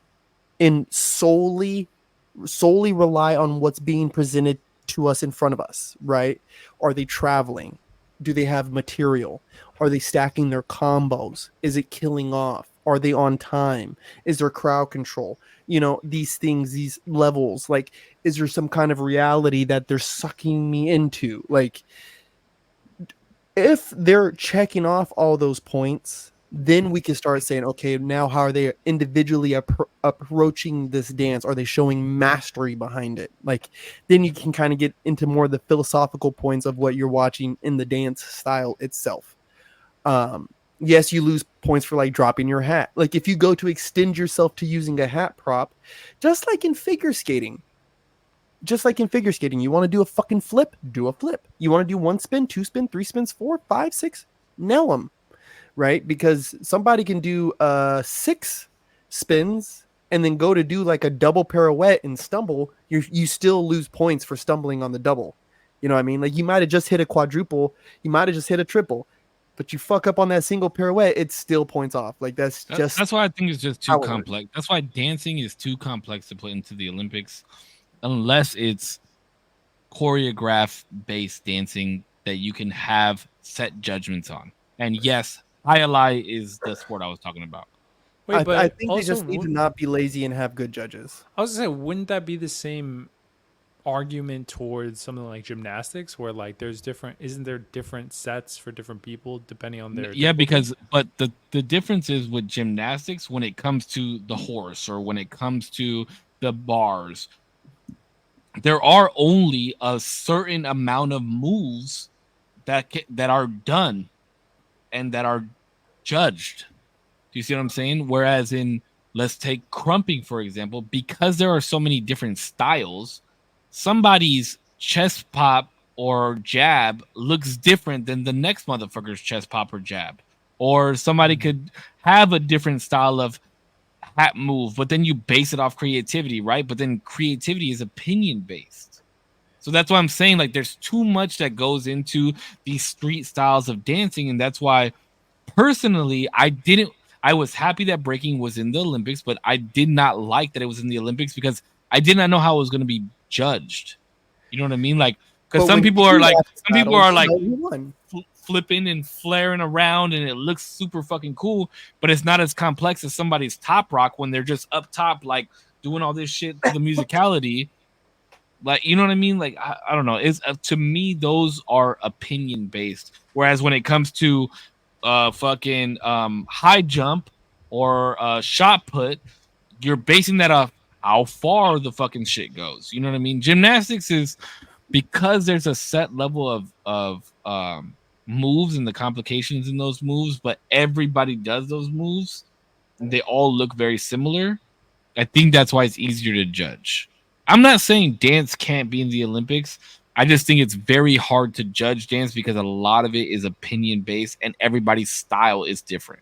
and solely rely on what's being presented to us in front of us, right? Are they traveling? Do they have material? Are they stacking their combos? Is it killing off? Are they on time? Is there crowd control? You know, these things, these levels, like, is there some kind of reality that they're sucking me into? Like, if they're checking off all those points, then we can start saying, okay, now how are they individually approaching this dance? Are they showing mastery behind it? Like, then you can kind of get into more of the philosophical points of what you're watching in the dance style itself. Yes, you lose points for like dropping your hat. Like if you go to extend yourself to using a hat prop, just like in figure skating, you want to do a fucking flip, do a flip. You want to do 1 spin, 2 spin, 3 spins, 4, 5, 6, nail them. Right? Because somebody can do 6 spins and then go to do like a double pirouette and stumble. You still lose points for stumbling on the double. You know what I mean? Like you might have just hit a quadruple, you might have just hit a triple, but you fuck up on that single pirouette, it's still points off. Like that's why I think it's just too complex. That's why dancing is too complex to put into the Olympics, unless it's choreograph based dancing that you can have set judgments on. And yes, Highlight is the sport I was talking about. Wait, but I think they just need to not be lazy and have good judges. I was gonna say, wouldn't that be the same argument towards something like gymnastics, where like isn't there different sets for different people depending on their but the difference is with gymnastics, when it comes to the horse or when it comes to the bars, there are only a certain amount of moves that are done and that are judged. Do you see what I'm saying? Whereas in, let's take crumping, for example, because there are so many different styles, somebody's chest pop or jab looks different than the next motherfucker's chest pop or jab. Or somebody could have a different style of hat move, but then you base it off creativity, right? But then creativity is opinion based. So that's why I'm saying, like, there's too much that goes into these street styles of dancing. And that's why personally, I was happy that breaking was in the Olympics, but I did not like that it was in the Olympics because I did not know how it was going to be judged. You know what I mean? Like, because some people are like flipping and flaring around and it looks super fucking cool, but it's not as complex as somebody's top rock when they're just up top, like doing all this shit to the musicality. Like, you know what I mean? Like, I don't know. It's to me, those are opinion based. Whereas when it comes to fucking high jump or shot put, you're basing that off how far the fucking shit goes. You know what I mean? Gymnastics is because there's a set level of moves and the complications in those moves, but everybody does those moves and they all look very similar. I think that's why it's easier to judge. I'm not saying dance can't be in the Olympics. I just think it's very hard to judge dance because a lot of it is opinion based and everybody's style is different.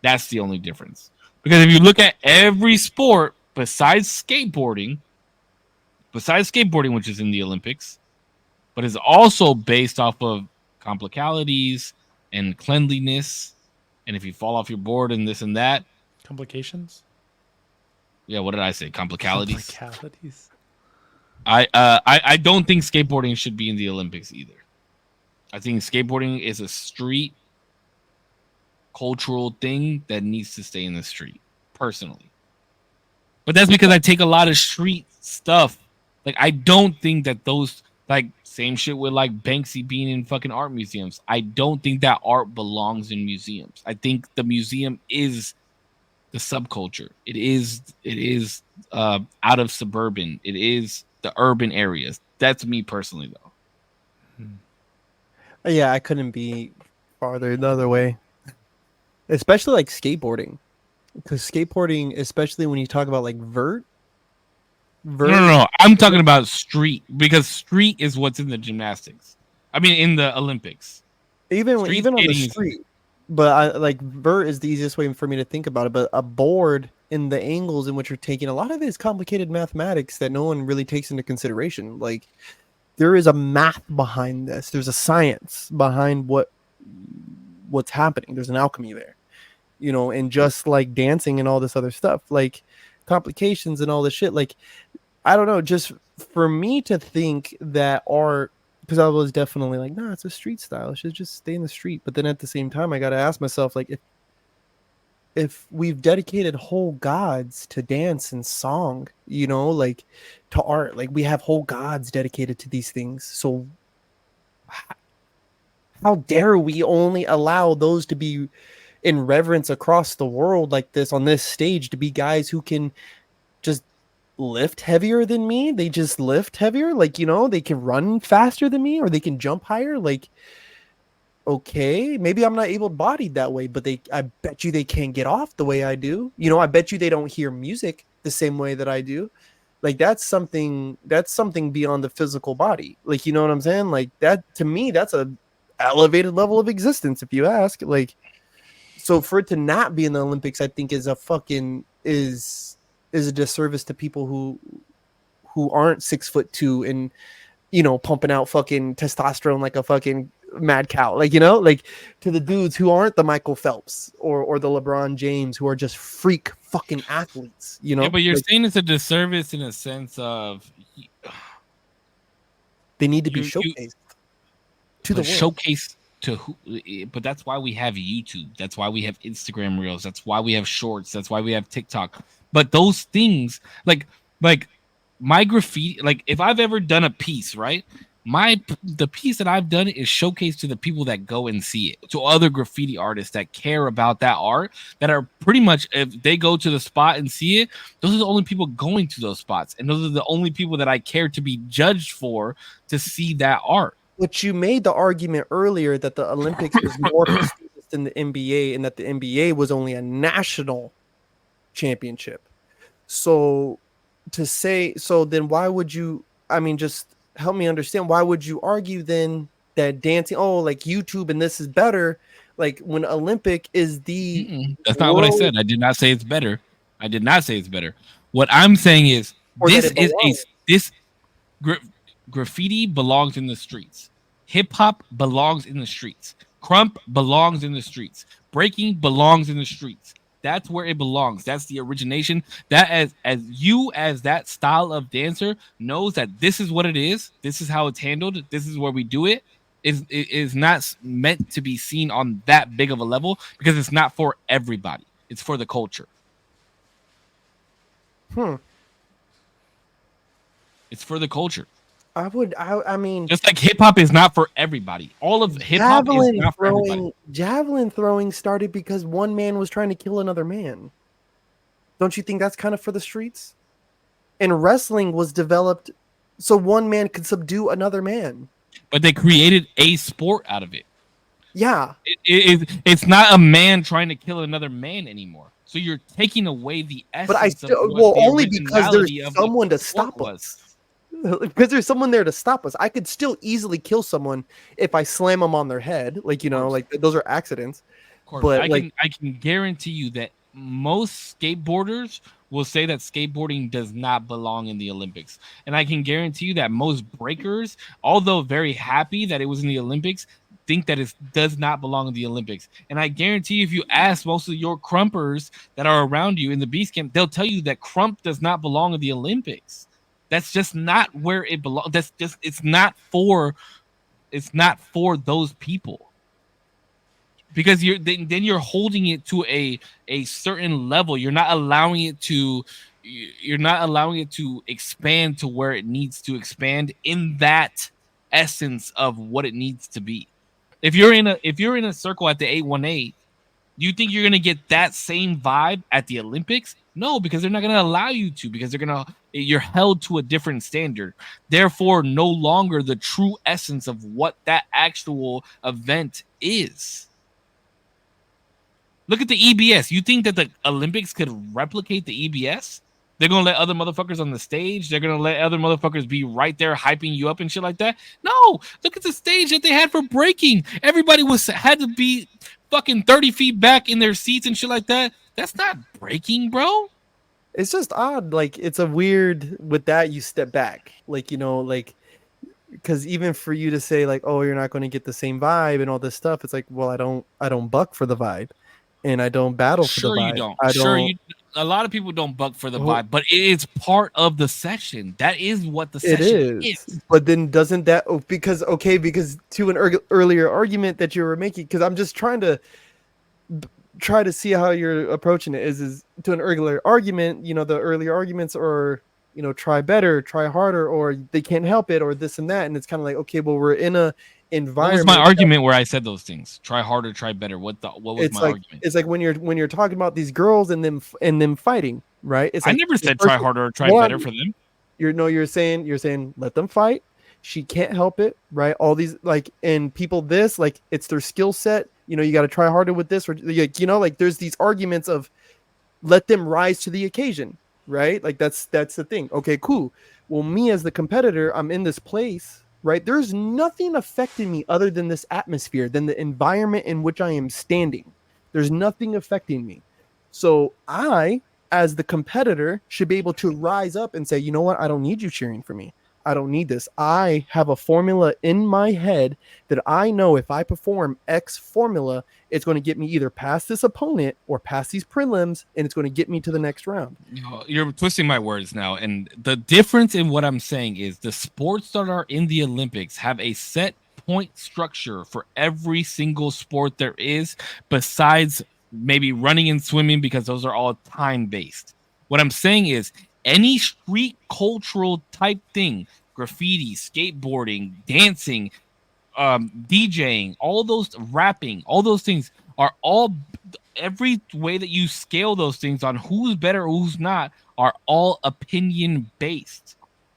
That's the only difference. Because if you look at every sport besides skateboarding, which is in the Olympics, but is also based off of complicalities and cleanliness, and if you fall off your board and this and that. Complications? Yeah, what did I say? Complicalities. Complicalities. I don't think skateboarding should be in the Olympics either. I think skateboarding is a street cultural thing that needs to stay in the street, personally. But that's because I take a lot of street stuff. Like, I don't think that those, like, same shit with like Banksy being in fucking art museums. I don't think that art belongs in museums. I think the museum is the subculture. It is out of suburban. It is the urban areas. That's me personally, though. Yeah, I couldn't be farther the other way. Especially like skateboarding. Because skateboarding, especially when you talk about like vert. No. I'm talking about street, because street is what's in the gymnastics. I mean, in the Olympics. Even on the street. But like vert is the easiest way for me to think about it. But a board in the angles in which you're taking, a lot of it is complicated mathematics that no one really takes into consideration. Like, there is a math behind this. There's a science behind what's happening. There's an alchemy there, you know. And just like dancing and all this other stuff, like complications and all this shit. Like, I don't know. Just for me to think that art, because I was definitely like, no, it's a street style. It should just stay in the street. But then at the same time, I got to ask myself, like, if we've dedicated whole gods to dance and song, you know, like to art, like we have whole gods dedicated to these things. So how dare we only allow those to be in reverence across the world like this on this stage, to be guys who can just lift heavier than me? They just lift heavier. Like, you know, they can run faster than me, or they can jump higher. Like, okay, maybe I'm not able-bodied that way, but I bet you they can't get off the way I do. You know, I bet you they don't hear music the same way that I do. Like, that's something beyond the physical body. Like, you know what I'm saying? Like, that, to me, that's a elevated level of existence, if you ask. Like, so for it to not be in the Olympics, I think is a disservice to people who aren't 6'2" and, you know, pumping out fucking testosterone like a fucking mad cow, like, you know, like to the dudes who aren't the Michael Phelps or the LeBron James, who are just freak fucking athletes, you know. Yeah, but you're like, saying it's a disservice in a sense of they need to be showcased to the world. Showcase to who? But that's why we have YouTube. That's why we have Instagram Reels. That's why we have Shorts. That's why we have TikTok. But those things, like my graffiti, like if I've ever done a piece, right? The piece that I've done is showcased to the people that go and see it, to other graffiti artists that care about that art, that are pretty much, if they go to the spot and see it, those are the only people going to those spots, and those are the only people that I care to be judged for to see that art. But you made the argument earlier that the Olympics was more prestigious than the NBA, and that the NBA was only a national championship. So then why would you, I mean, just help me understand, why would you argue then that dancing, like YouTube and this is better, like when Olympic is the that's not what I said. I did not say it's better. What I'm saying is graffiti belongs in the streets. Hip hop belongs in the streets. Crump belongs in the streets. Breaking belongs in the streets. That's where it belongs. That's the origination. That as that style of dancer knows that this is what it is. This is how it's handled. This is where we do it. It is not meant to be seen on that big of a level, because it's not for everybody. It's for the culture. It's for the culture. I mean, just like hip hop is not for everybody. All of hip hop is not for everybody. Javelin throwing started because one man was trying to kill another man. Don't you think that's kind of for the streets? And wrestling was developed so one man could subdue another man. But they created a sport out of it. Yeah. It's not a man trying to kill another man anymore. So you're taking away the essence. But I still, only because there's someone to stop us. Because there's someone there to stop us. I could still easily kill someone if I slam them on their head. Like, you know, like those are accidents. But I can guarantee you that most skateboarders will say that skateboarding does not belong in the Olympics. And I can guarantee you that most breakers, although very happy that it was in the Olympics, think that it does not belong in the Olympics. And I guarantee if you ask most of your crumpers that are around you in the beast camp, they'll tell you that crump does not belong in the Olympics. That's just not where it belongs. That's just it's not for those people. Because then you're holding it to a certain level. You're not allowing it to expand to where it needs to expand in that essence of what it needs to be. If you're in a circle at the 818, do you think you're gonna get that same vibe at the Olympics? No, because they're not gonna allow you to, because you're held to a different standard. Therefore, no longer the true essence of what that actual event is. Look at the EBS. You think that the Olympics could replicate the EBS? They're gonna let other motherfuckers on the stage. They're gonna let other motherfuckers be right there hyping you up and shit like that. No, look at the stage that they had for breaking. Everybody had to be fucking 30 feet back in their seats and shit like that. That's not breaking, bro. It's just odd. Like, it's a weird with that you step back. Like, like, because even for you to say like, oh, you're not going to get the same vibe and all this stuff, it's like, well, I don't buck for the vibe, and I don't battle for the vibe. You don't. A lot of people don't buck for the vibe, but it is part of the session. That is what the session is. But then doesn't that because to an earlier argument that you were making, because I'm just trying to see how you're approaching it is to an earlier argument. The earlier arguments are try better, try harder, or they can't help it, or this and that, and it's kind of like, okay, well, we're in a environment. What was my argument where I said those things? Try harder, try better. What was my argument? It's like when you're talking about these girls and them fighting, right? It's like, I never said try harder or try better for them. You're saying let them fight. She can't help it, right? All these and people it's their skill set. You got to try harder with this, or there's these arguments of let them rise to the occasion, right? Like that's the thing. Okay, cool. Well, me as the competitor, I'm in this place, right? There's nothing affecting me other than this atmosphere, than the environment in which I am standing. There's nothing affecting me. So I, as the competitor, should be able to rise up and say, you know what? I don't need you cheering for me. I don't need this. I have a formula in my head that I know if I perform X formula, it's going to get me either past this opponent or past these prelims, and it's going to get me to the next round. You're twisting my words now. And the difference in what I'm saying is the sports that are in the Olympics have a set point structure for every single sport there is, besides maybe running and swimming, because those are all time-based. What I'm saying is any street cultural type thing, graffiti, skateboarding, dancing, DJing, all those, rapping, all those things are all, every way that you scale those things on who's better or who's not are all opinion based.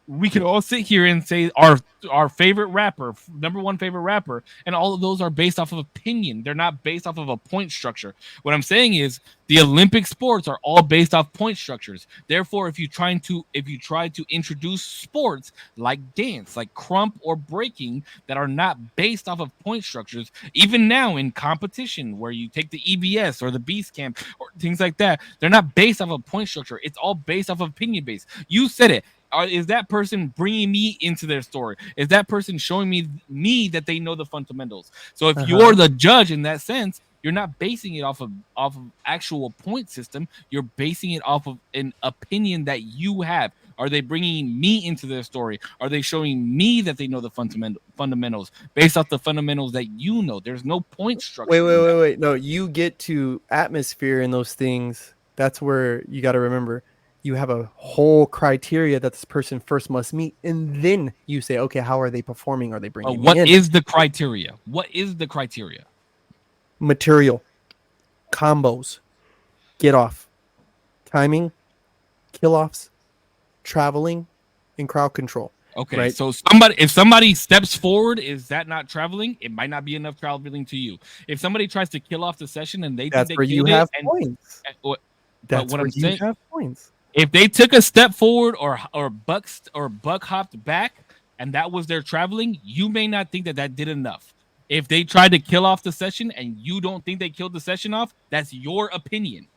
We can all sit here and say our favorite rapper, number one favorite rapper, and all of those are based off of opinion. They're not based off of a point structure. What I'm saying is the Olympic sports are all based off point structures. Therefore, if you try to introduce sports like dance, like crump or breaking, that are not based off of point structures, even now in competition where you take the EBS or the Beast Camp or things like that, they're not based off of point structure. It's all based off of opinion based. You said it. Is that person bringing me into their story? Is that person showing me that they know the fundamentals? So if you're the judge in that sense, you're not basing it off of actual point system. You're basing it off of an opinion that you have. Are they bringing me into their story? Are they showing me that they know the fundamentals based off the fundamentals that you know? There's no point structure. Wait. No, you get to atmosphere and those things. That's where you got to remember. You have a whole criteria that this person first must meet, and then you say, okay, how are they performing? Are they bringing what is the criteria? What is the criteria? Material, combos, get off, timing, kill offs, traveling, and crowd control. Okay, right? So if somebody steps forward, is that not traveling? It might not be enough traveling to you. If somebody tries to kill off the session and they that's think they where you have points. That's what I'm saying. You have points. If they took a step forward or buck hopped back, and that was their traveling, you may not think that did enough. If they tried to kill off the session and you don't think they killed the session off, that's your opinion.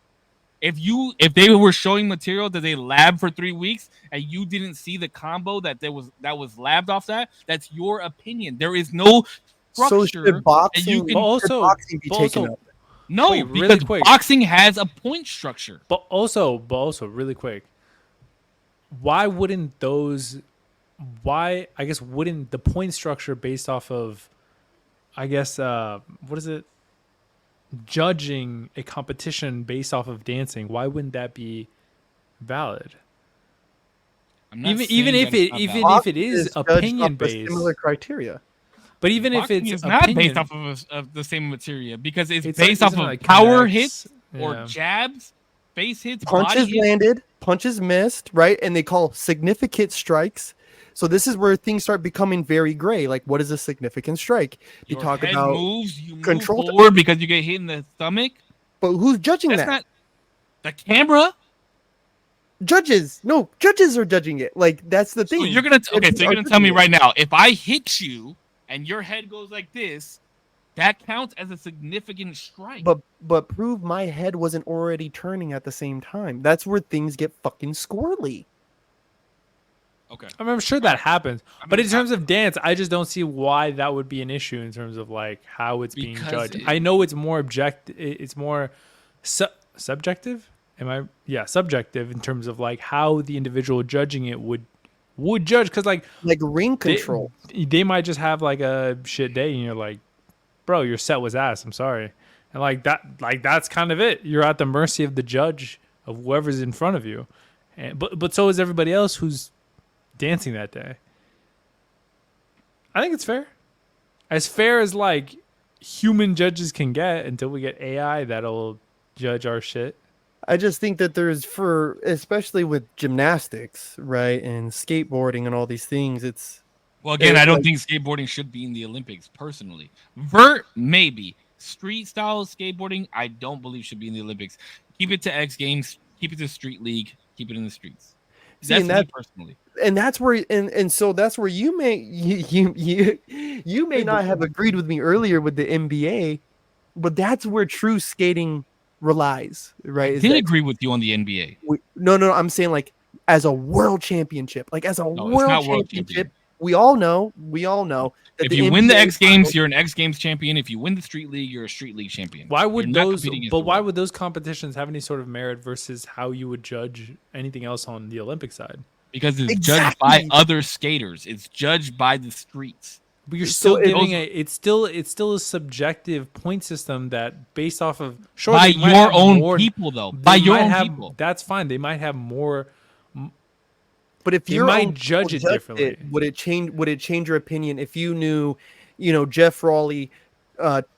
If they were showing material that they labbed for 3 weeks and you didn't see the combo that was labbed off that's your opinion. There is no So structure. should boxing, and you But can also, should boxing be but taken also, up? no, wait, really because quick. boxing has a point structure. but also, really quick. Why wouldn't those? Why I guess wouldn't the point structure based off of, I guess what is it? Judging a competition based off of dancing. Why wouldn't that be valid? I'm not Even saying if that it's it not even valid. if it is judged off opinion of based, similar criteria. but even if Boxing it's is not opinion, based off of the same material because it's it's based like, off isn't it of like power connects? hits or Yeah. jabs, face hits, Punches body hits. landed, punches missed, right? And they call significant strikes. So this is where things start becoming very gray. Like, what is a significant strike? You Your talk head about moves, you move control, forward because you get hit in the stomach. but who's judging That's that? not the camera. Judges. No, judges are judging it. Like, that's the So thing. you're gonna so Judges you're are gonna tell me judging it. right now, if I hit you and your head goes like this, that counts as a significant strike. But prove my head wasn't already turning at the same time. That's where things get fucking squirrely. Okay. I mean, I'm sure that happens, I but mean, in terms of dance, I just don't see why that would be an issue in terms of like how it's being Because judged. it- I know it's more it's more subjective. Am I? Yeah, subjective in terms of like how the individual judging it would judge, because like Like ring control. they might just have like a shit day, and you're like, bro, your set was ass. I'm sorry, and like that's kind of it. You're at the mercy of the judge of whoever's in front of you, and but so is everybody else who's dancing that day. I think it's fair as like human judges can get until we get AI that'll judge our shit. I just think that there's especially with gymnastics, right, and skateboarding and all these things, it's Well, again, it's I don't like- think skateboarding should be in the Olympics personally. Vert, maybe. Street style skateboarding, I don't believe should be in the Olympics. Keep it to X Games, keep it to Street League, keep it in the streets. See, That's and me that- personally. and that's where and so that's where you may not have agreed with me earlier with the NBA, but that's where true skating relies, right? I Is did that agree with you on the NBA. no, I'm saying like as a world championship, like as a No, it's world not world championship. champion. We all know that If you win the NBA X Games, you're an X Games champion. If you win the Street League, you're a Street League champion. Why would You're not those? competing against But the why world. would those competitions have any sort of merit versus how you would judge anything else on the Olympic side? Because it's judged by Exactly. other skaters. It's judged by the streets. But you're So still it- giving it's still a subjective point system that based off of sure, By they might your have own more- people, though. they By your might own have- people. That's fine. They might have more. But if They you might judge it differently. would it change your opinion if you knew, Jeff Raleigh,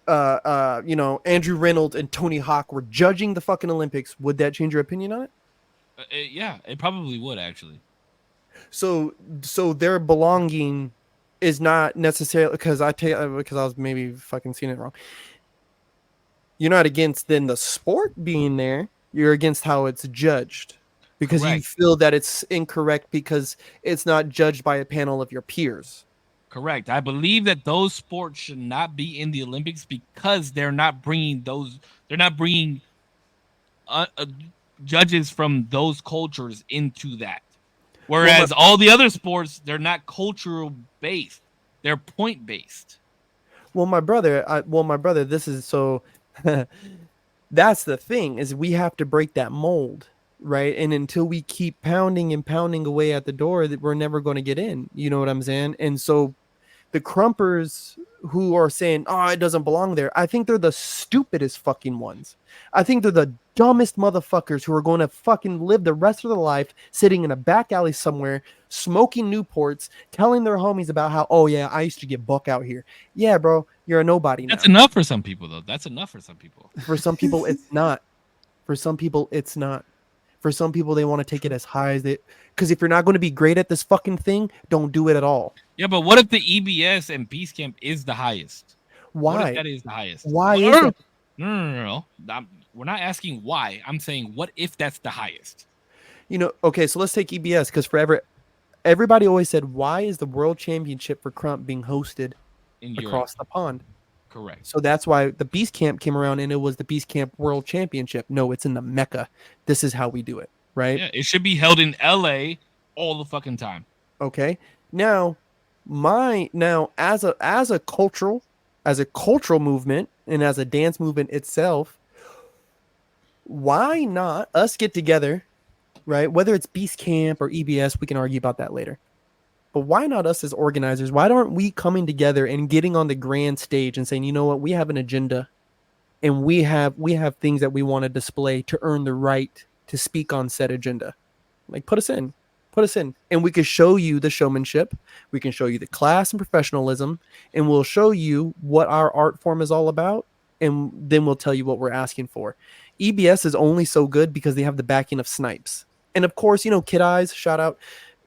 Andrew Reynolds and Tony Hawk were judging the fucking Olympics? Would that change your opinion on it? Yeah, it probably would actually. So their belonging is not necessarily because I was maybe fucking seeing it wrong. You're not against then the sport being there. You're against how it's judged because you Correct. feel that it's incorrect because it's not judged by a panel of your peers. Correct. I believe that those sports should not be in the Olympics because they're not bringing judges from those cultures into that. Whereas all the other sports, they're not cultural based; they're point based. Well, my brother, this is so. That's the thing is we have to break that mold, right? And until we keep pounding and pounding away at the door, that we're never going to get in. You know what I'm saying? And so, the Crumpers who are saying, "Oh, it doesn't belong there," I think they're the stupidest fucking ones. I think they're the dumbest motherfuckers who are going to fucking live the rest of their life sitting in a back alley somewhere, smoking Newports, telling their homies about how, "Oh yeah, I used to get buck out here." Yeah, bro, you're a nobody now. That's enough for some people, though. That's enough for some people. For some people, it's not. For some people, it's not. For some people, they want to take it as high as they. Because if you're not going to be great at this fucking thing, don't do it at all. Yeah, but what if the EBS and Peace Camp is the highest? What Why? if that is the highest? Why No, is it? No. We're not asking why. I'm saying, what if that's the highest? Okay, so let's take EBS because forever, everybody always said, why is the World Championship for Crump being hosted In Europe, across the pond? correct. So that's why the Beast Camp came around and it was the Beast Camp World Championship. No, it's in the Mecca. This is how we do it, right? Yeah, it should be held in LA all the fucking time. Okay. Now, as a cultural as a cultural movement and as a dance movement itself, why not us get together, right? Whether it's Beast Camp or EBS, we can argue about that later. But why not us as organizers? Why aren't we coming together and getting on the grand stage and saying, you know what, we have an agenda and we have things that we want to display to earn the right to speak on said agenda. Like put us in. And we can show you the showmanship. We can show you the class and professionalism, and we'll show you what our art form is all about. And then we'll tell you what we're asking for. EBS is only so good because they have the backing of Snipes. And of course, Kid Eyes, shout out,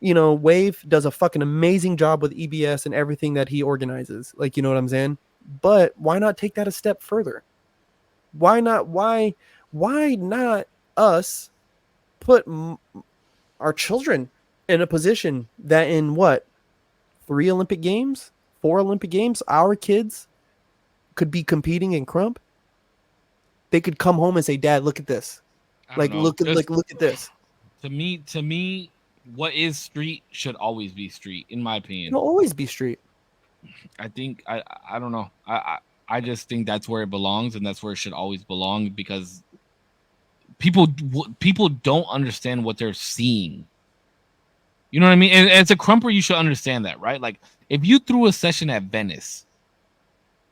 Wave does a fucking amazing job with EBS and everything that he organizes. Like, you know what I'm saying? But why not take that a step further? Why not us put our children in a position that in 3 Olympic Games, 4 Olympic Games, our kids could be competing in Crump? They could come home and say, Dad, look at this. Look at this. To me, what is street should always be street, in my opinion. It'll always be street. I think I don't know. I just think that's where it belongs, and that's where it should always belong, because people don't understand what they're seeing. You know what I mean? And as a crumper, you should understand that, right? Like, if you threw a session at Venice,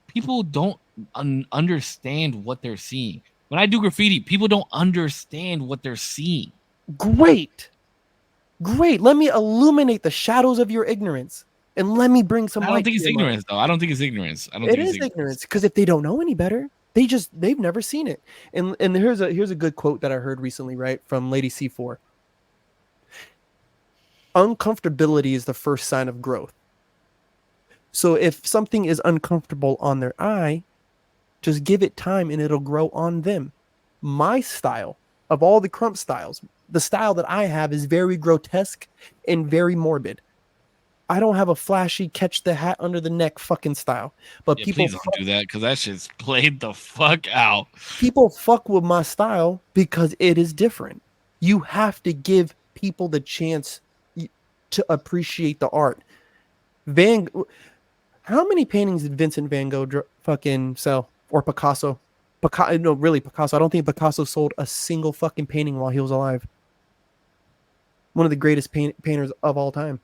people don't understand what they're seeing. When I do graffiti, people don't understand what they're seeing. Great. Let me illuminate the shadows of your ignorance, and let me bring some light. I don't think it's ignorance, though. I don't think it's ignorance. It is ignorance, because if they don't know any better, they've never seen it. And here's a good quote that I heard recently, right, from Lady C4. Uncomfortability is the first sign of growth. So if something is uncomfortable on their eye, just give it time and it'll grow on them. My style, of all the Crump styles, the style that I have is very grotesque and very morbid. I don't have a flashy catch the hat under the neck fucking style. But people please don't do that, because that shit's played the fuck out. People fuck with my style because it is different. You have to give people the chance to appreciate the art. How many paintings did Vincent Van Gogh fucking sell? Or Picasso? No, really, Picasso. I don't think Picasso sold a single fucking painting while he was alive. One of the greatest painters of all time.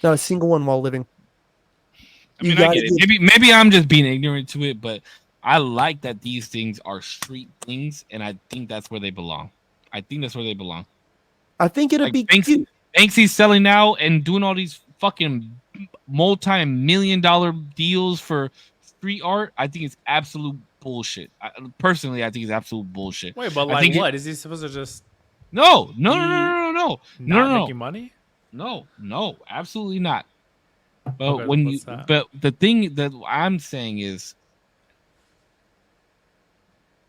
Not a single one while living. I mean, I get it. Maybe I'm just being ignorant to it, but I like that these things are street things, and I think that's where they belong. I think it'll be cute. Banksy's selling out and doing all these fucking multi-million-dollar deals for street art. I think it's absolute bullshit. Personally, I think it's absolute bullshit. Wait, but like, what is he supposed to just? No. Not making money? No, absolutely not. But okay, but the thing that I'm saying is,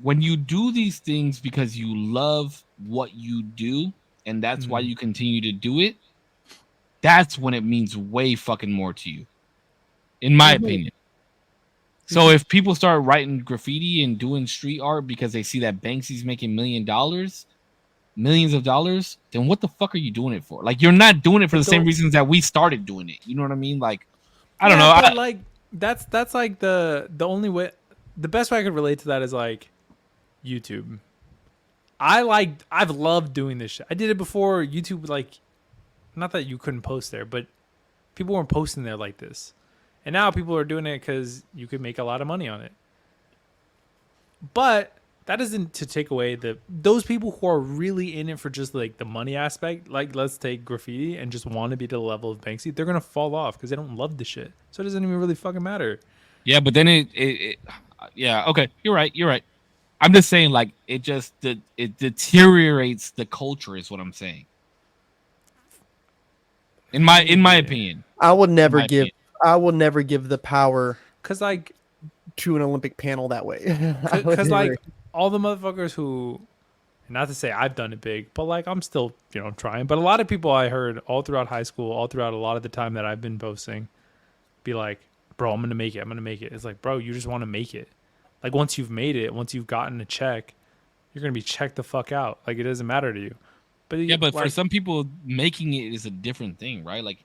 when you do these things because you love what you do, and that's why you continue to do it, that's when it means way fucking more to you, in my opinion. So if people start writing graffiti and doing street art because they see that Banksy's making millions of dollars, then what the fuck are you doing it for? Like, you're not doing it for the same reasons that we started doing it. You know what I mean? Like, I don't know. But like, that's like the only way. The best way I could relate to that is like YouTube. I've loved doing this shit. I did it before YouTube. Like, not that you couldn't post there, but people weren't posting there like this. And now people are doing it because you could make a lot of money on it. But that isn't to take away those people who are really in it for just like the money aspect. Like, let's take graffiti and just want to be to the level of Banksy. They're going to fall off because they don't love the shit. So it doesn't even really fucking matter. Yeah, but then yeah, okay. You're right. I'm just saying, like, it deteriorates the culture is what I'm saying. In my opinion. I will never give the power, because like, to an Olympic panel that way. Because like all the motherfuckers who, not to say I've done it big, but like I'm still trying. But a lot of people I heard all throughout high school, all throughout a lot of the time that I've been posting, be like, bro, I'm gonna make it. It's like, bro, you just want to make it. Like, once you've made it, once you've gotten a check, you're gonna be checked the fuck out. Like, it doesn't matter to you. But yeah, but like, for some people, making it is a different thing, right? Like,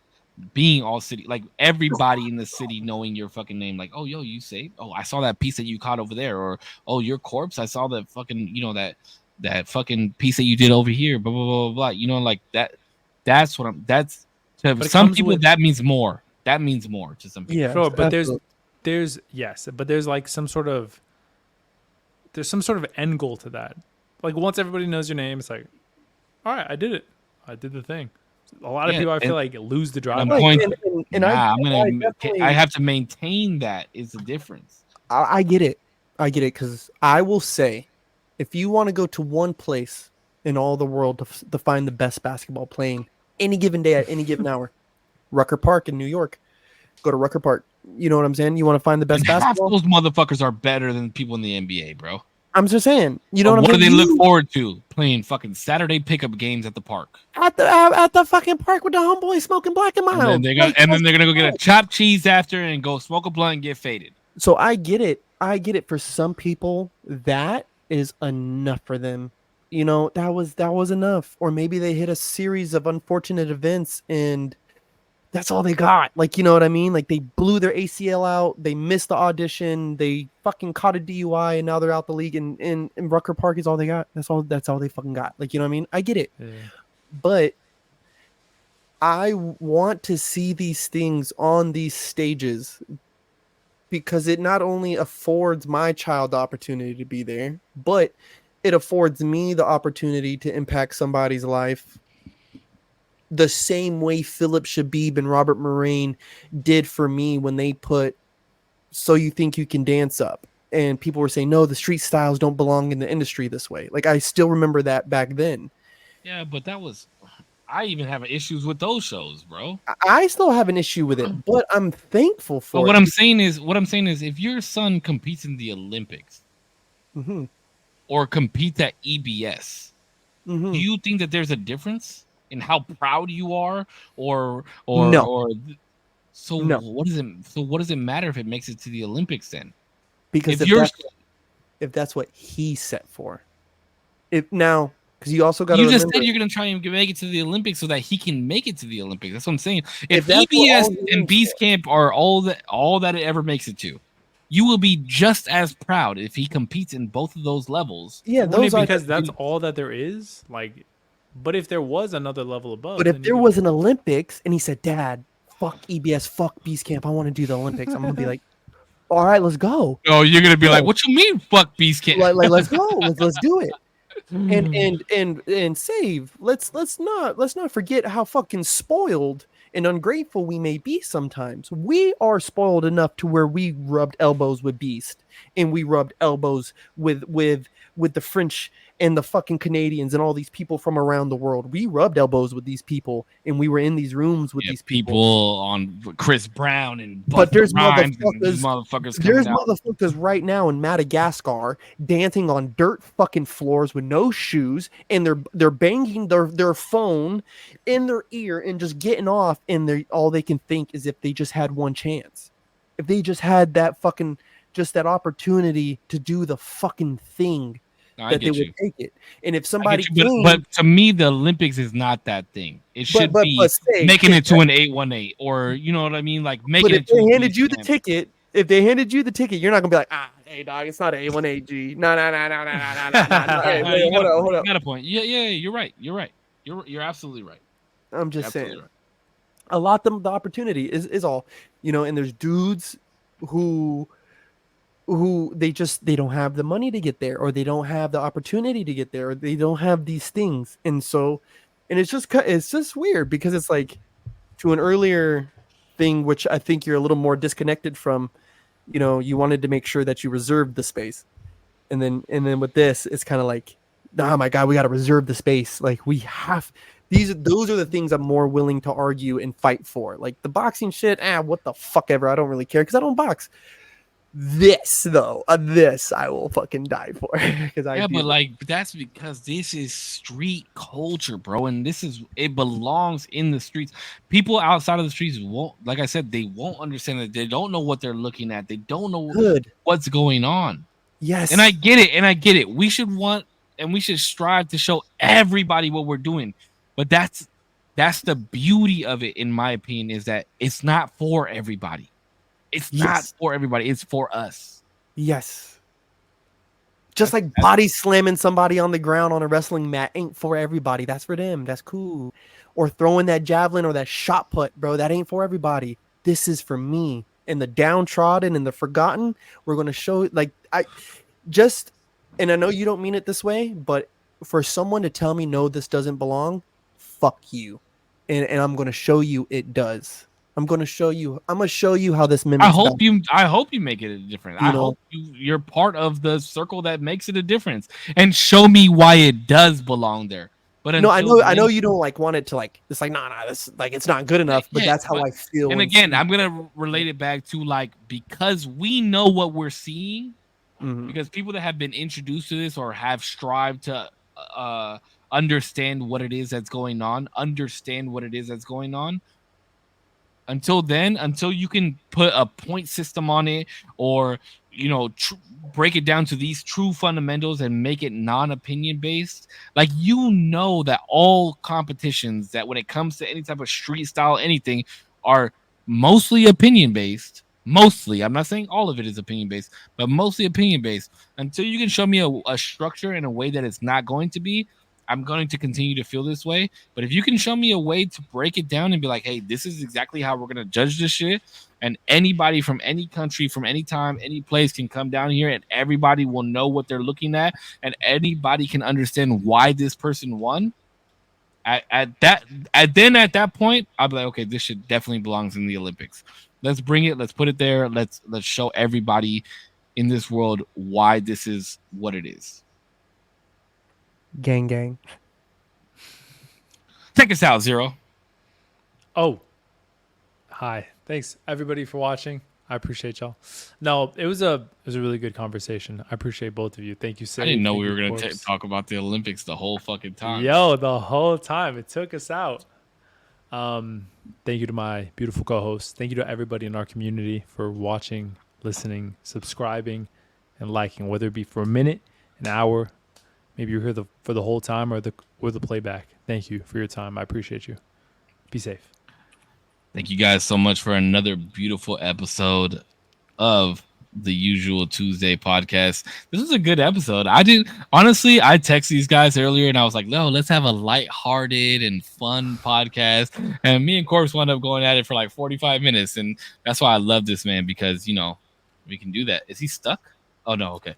being all city, like everybody in the city knowing your fucking name, like, oh, yo, you saved, oh, I saw that piece that you caught over there, or oh, your corpse, I saw that fucking, that fucking piece that you did over here, blah blah blah blah, like that. That's what I'm. That's to But it some comes people with- that means more. That means more to some people. Yeah, Sure, but absolutely. there's like some sort of end goal to that. Like once everybody knows your name, it's like, all right, I did it. I did the thing. A lot of Yeah, people, I feel and- like, lose the drive. I'm Right, going. and Nah, I'm gonna. definitely- I have to maintain that. Is the difference. I get it. I get it because I will say, if you want to go to one place in all the world to find the best basketball playing any given day at any given hour, Rucker Park in New York. Go to Rucker Park. You know what I'm saying? You want to find the best And half basketball? those motherfuckers are better than people in the NBA, bro. I'm just saying. You know But what I'm what do saying? they look forward to? Playing fucking Saturday pickup games at the park. at the fucking park with the homeboy smoking black and mild. And then they're gonna go get a chopped cheese after and go smoke a blunt and get faded. So I get it. I get it. For some people, that is enough for them. That was enough. Or maybe they hit a series of unfortunate events and that's all they got. Like, you know what I mean? Like they blew their ACL out, they missed the audition, they fucking caught a DUI, and now they're out the league. And Rucker Park is all they got. That's all they fucking got. Like, you know what I mean? I get it. Yeah. But I want to see these things on these stages because it not only affords my child the opportunity to be there, but it affords me the opportunity to impact somebody's life the same way Philip Shabib and Robert Moraine did for me when they put So You Think You Can Dance up. And people were saying, no, the street styles don't belong in the industry this way. Like, I still remember that back then. Yeah, but I even have issues with those shows, bro. I still have an issue with it, but I'm thankful for But it. what I'm saying is, if your son competes in the Olympics Mhm. or competes at EBS, Mhm. do you think that there's a difference in how proud you are, or No. so No. what does it matter if it makes it to the Olympics then? Because If if that's what he set for. Because you also got to you just remember, said you're gonna try and make it to the Olympics so that he can make it to the Olympics. That's what I'm saying. If If that's what EBS all and games Beast Camp are all that it ever makes it to, you will be just as proud if he competes in both of those levels. yeah, Wouldn't those it are. because that's all that there is? Like, but if there was another level above, But if then there you was an Olympics and he said, "Dad, fuck EBS, fuck Beast Camp, I want to do the Olympics," I'm gonna be like, "All right, let's go. Oh, you're gonna be Yeah. like, "What you mean, fuck Beast Camp?" Like let's go. Let's do it." And save. Let's not forget how fucking spoiled and ungrateful we may be sometimes. We are spoiled enough to where we rubbed elbows with Beast and we rubbed elbows with the French and the fucking Canadians and all these people from around the world. We rubbed elbows with these people and we were in these rooms with Yeah, these people on Chris Brown and But there's Rhymes and these motherfuckers- motherfuckers There's coming out. motherfuckers right now in Madagascar dancing on dirt fucking floors with no shoes, and they're banging their phone in their ear and just getting off, and all they can think is if they just had one chance, if they just had that opportunity to do the fucking thing, I that they get you. would take it. And if I somebody get you, came, but to me, the Olympics is not that thing. It should be say, making it to an 818, or you know what I mean, like making but it. if they to a handed you the Beast Camp. ticket, you're not gonna be like, hey dog, it's not an 818G. No. Hey, No, wait, you got a hold point. up. You got a point. Yeah, you're right. You're absolutely right. I'm just Absolutely saying. right. A lot of the opportunity is all, and there's dudes who they don't have the money to get there, or they don't have the opportunity to get there, or they don't have these things. And it's just weird because it's like, to an earlier thing, which I think you're a little more disconnected from, you wanted to make sure that you reserved the space. And then with this, it's kind of like, oh my God, we got to reserve the space. Like those are the things I'm more willing to argue and fight for. Like the boxing shit, what the fuck ever. I don't really care because I don't box. This though, this I will fucking die for. But that's because this is street culture, bro, and it belongs in the streets. People outside of the streets won't, like I said, they won't understand it. They don't know what they're looking at. They don't know what's going on. Yes, and I get it. We should strive to show everybody what we're doing, but that's that's the beauty of it, in my opinion, is that it's not for everybody. It's not for everybody. It's for us. Yes. Just like body slamming somebody on the ground on a wrestling mat ain't for everybody. That's for them. That's cool. Or throwing that javelin or that shot put, bro. That ain't for everybody. This is for me. And the downtrodden and the forgotten, we're going to show, like, and I know you don't mean it this way, but for someone to tell me, no, this doesn't belong, fuck you. And I'm going to show you it does. I'm going to show you how this mimics. I hope you make it a difference. I hope you're part of the circle that makes it a difference, and show me why it does belong there. But no, I know you don't like want it to like. It's like nah, this like it's not good enough. But that's how I feel. And again, I'm gonna relate it back to like, because we know what we're seeing, because people that have been introduced to this or have strived to understand what it is that's going on, Until then, until you can put a point system on it, or break it down to these true fundamentals and make it non-opinion based, like, that all competitions, that when it comes to any type of street style anything, are mostly opinion based. Mostly, I'm not saying all of it is opinion based, but mostly opinion based. Until you can show me a structure in a way that it's not going to be, I'm going to continue to feel this way. But if you can show me a way to break it down and be like, hey, this is exactly how we're going to judge this shit, and anybody from any country, from any time, any place can come down here, and everybody will know what they're looking at, and anybody can understand why this person won. At that point, I'll be like, okay, this shit definitely belongs in the Olympics. Let's bring it. Let's put it there. Let's show everybody in this world why this is what it is. Gang, gang. Take us out, Zero. Oh, hi. Thanks everybody for watching. I appreciate y'all. No, it was a really good conversation. I appreciate both of you. Thank you, Sage. I didn't know we were going to talk about the Olympics the whole fucking time. Yo, the whole time. It took us out. Thank you to my beautiful co-hosts. Thank you to everybody in our community for watching, listening, subscribing, and liking, whether it be for a minute, an hour, maybe you're here for the whole time, or the playback. Thank you for your time. I appreciate you. Be safe. Thank you guys so much for another beautiful episode of the Usual Tuesday podcast. This was a good episode. I texted these guys earlier and I was like, no, let's have a lighthearted and fun podcast. And me and Korpsx wound up going at it for like 45 minutes. And that's why I love this, man, because, we can do that. Is he stuck? Oh, no. Okay.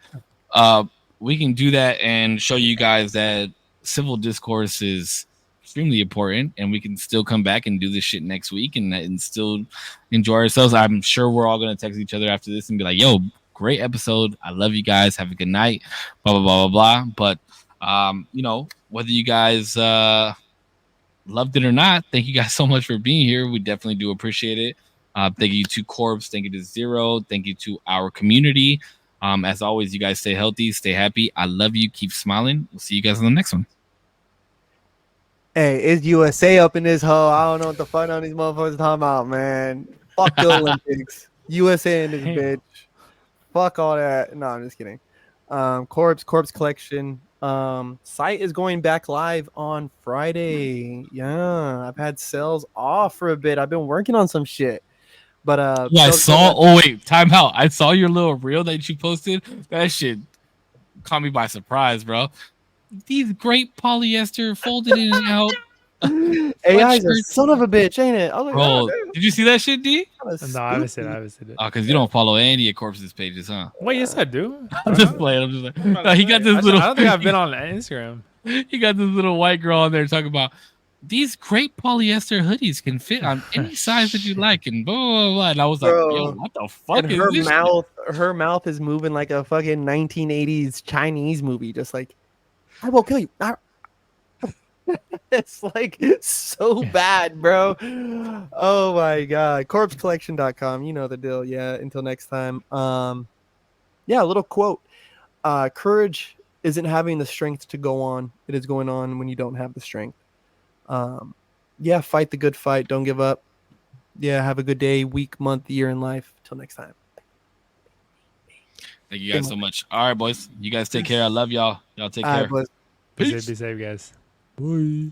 We can do that and show you guys that civil discourse is extremely important, and we can still come back and do this shit next week and still enjoy ourselves. I'm sure we're all going to text each other after this and be like, yo, great episode. I love you guys. Have a good night. Blah, blah, blah, blah, blah. But, whether you guys loved it or not, thank you guys so much for being here. We definitely do appreciate it. Thank you to Korpsx. Thank you to Zero. Thank you to our community. As always, you guys stay healthy, stay happy. I love you. Keep smiling. We'll see you guys on the next one. Hey, it's USA up in this hole. I don't know what the fuck on these motherfuckers talking about, man. Fuck the Olympics. USA in this bitch. Fuck all that. No, I'm just kidding. Korpsx Collection. Site is going back live on Friday. Yeah, I've had sales off for a bit. I've been working on some shit. But I saw. Oh wait, time out. I saw your little reel that you posted. That shit caught me by surprise, bro. These great polyester folded in and out. AI's a son of a bitch, ain't it? I was like, bro, did you see that shit, D? No, I haven't seen it. Oh, because you don't follow any of Korpsx's pages, huh? Wait, yes, I do. I'm just like, no, he got this little. I don't think I've been on Instagram. He got this little white girl on there talking about these great polyester hoodies can fit on any size that you like, and blah blah blah. And I was like, yo, what the fuck is her this? Her mouth is moving like a fucking 1980s Chinese movie, just like, I will kill you. It's like so bad, bro. Oh my god. Korpscollection.com. You know the deal. Yeah. Until next time. Yeah, a little quote. Courage isn't having the strength to go on. It is going on when you don't have the strength. Yeah, fight the good fight. Don't give up. Yeah, have a good day, week, month, year in life. Till next time. Thank you guys so much. All right, boys. You guys take care. I love y'all. Y'all take care. Boys. Be safe, guys. Bye.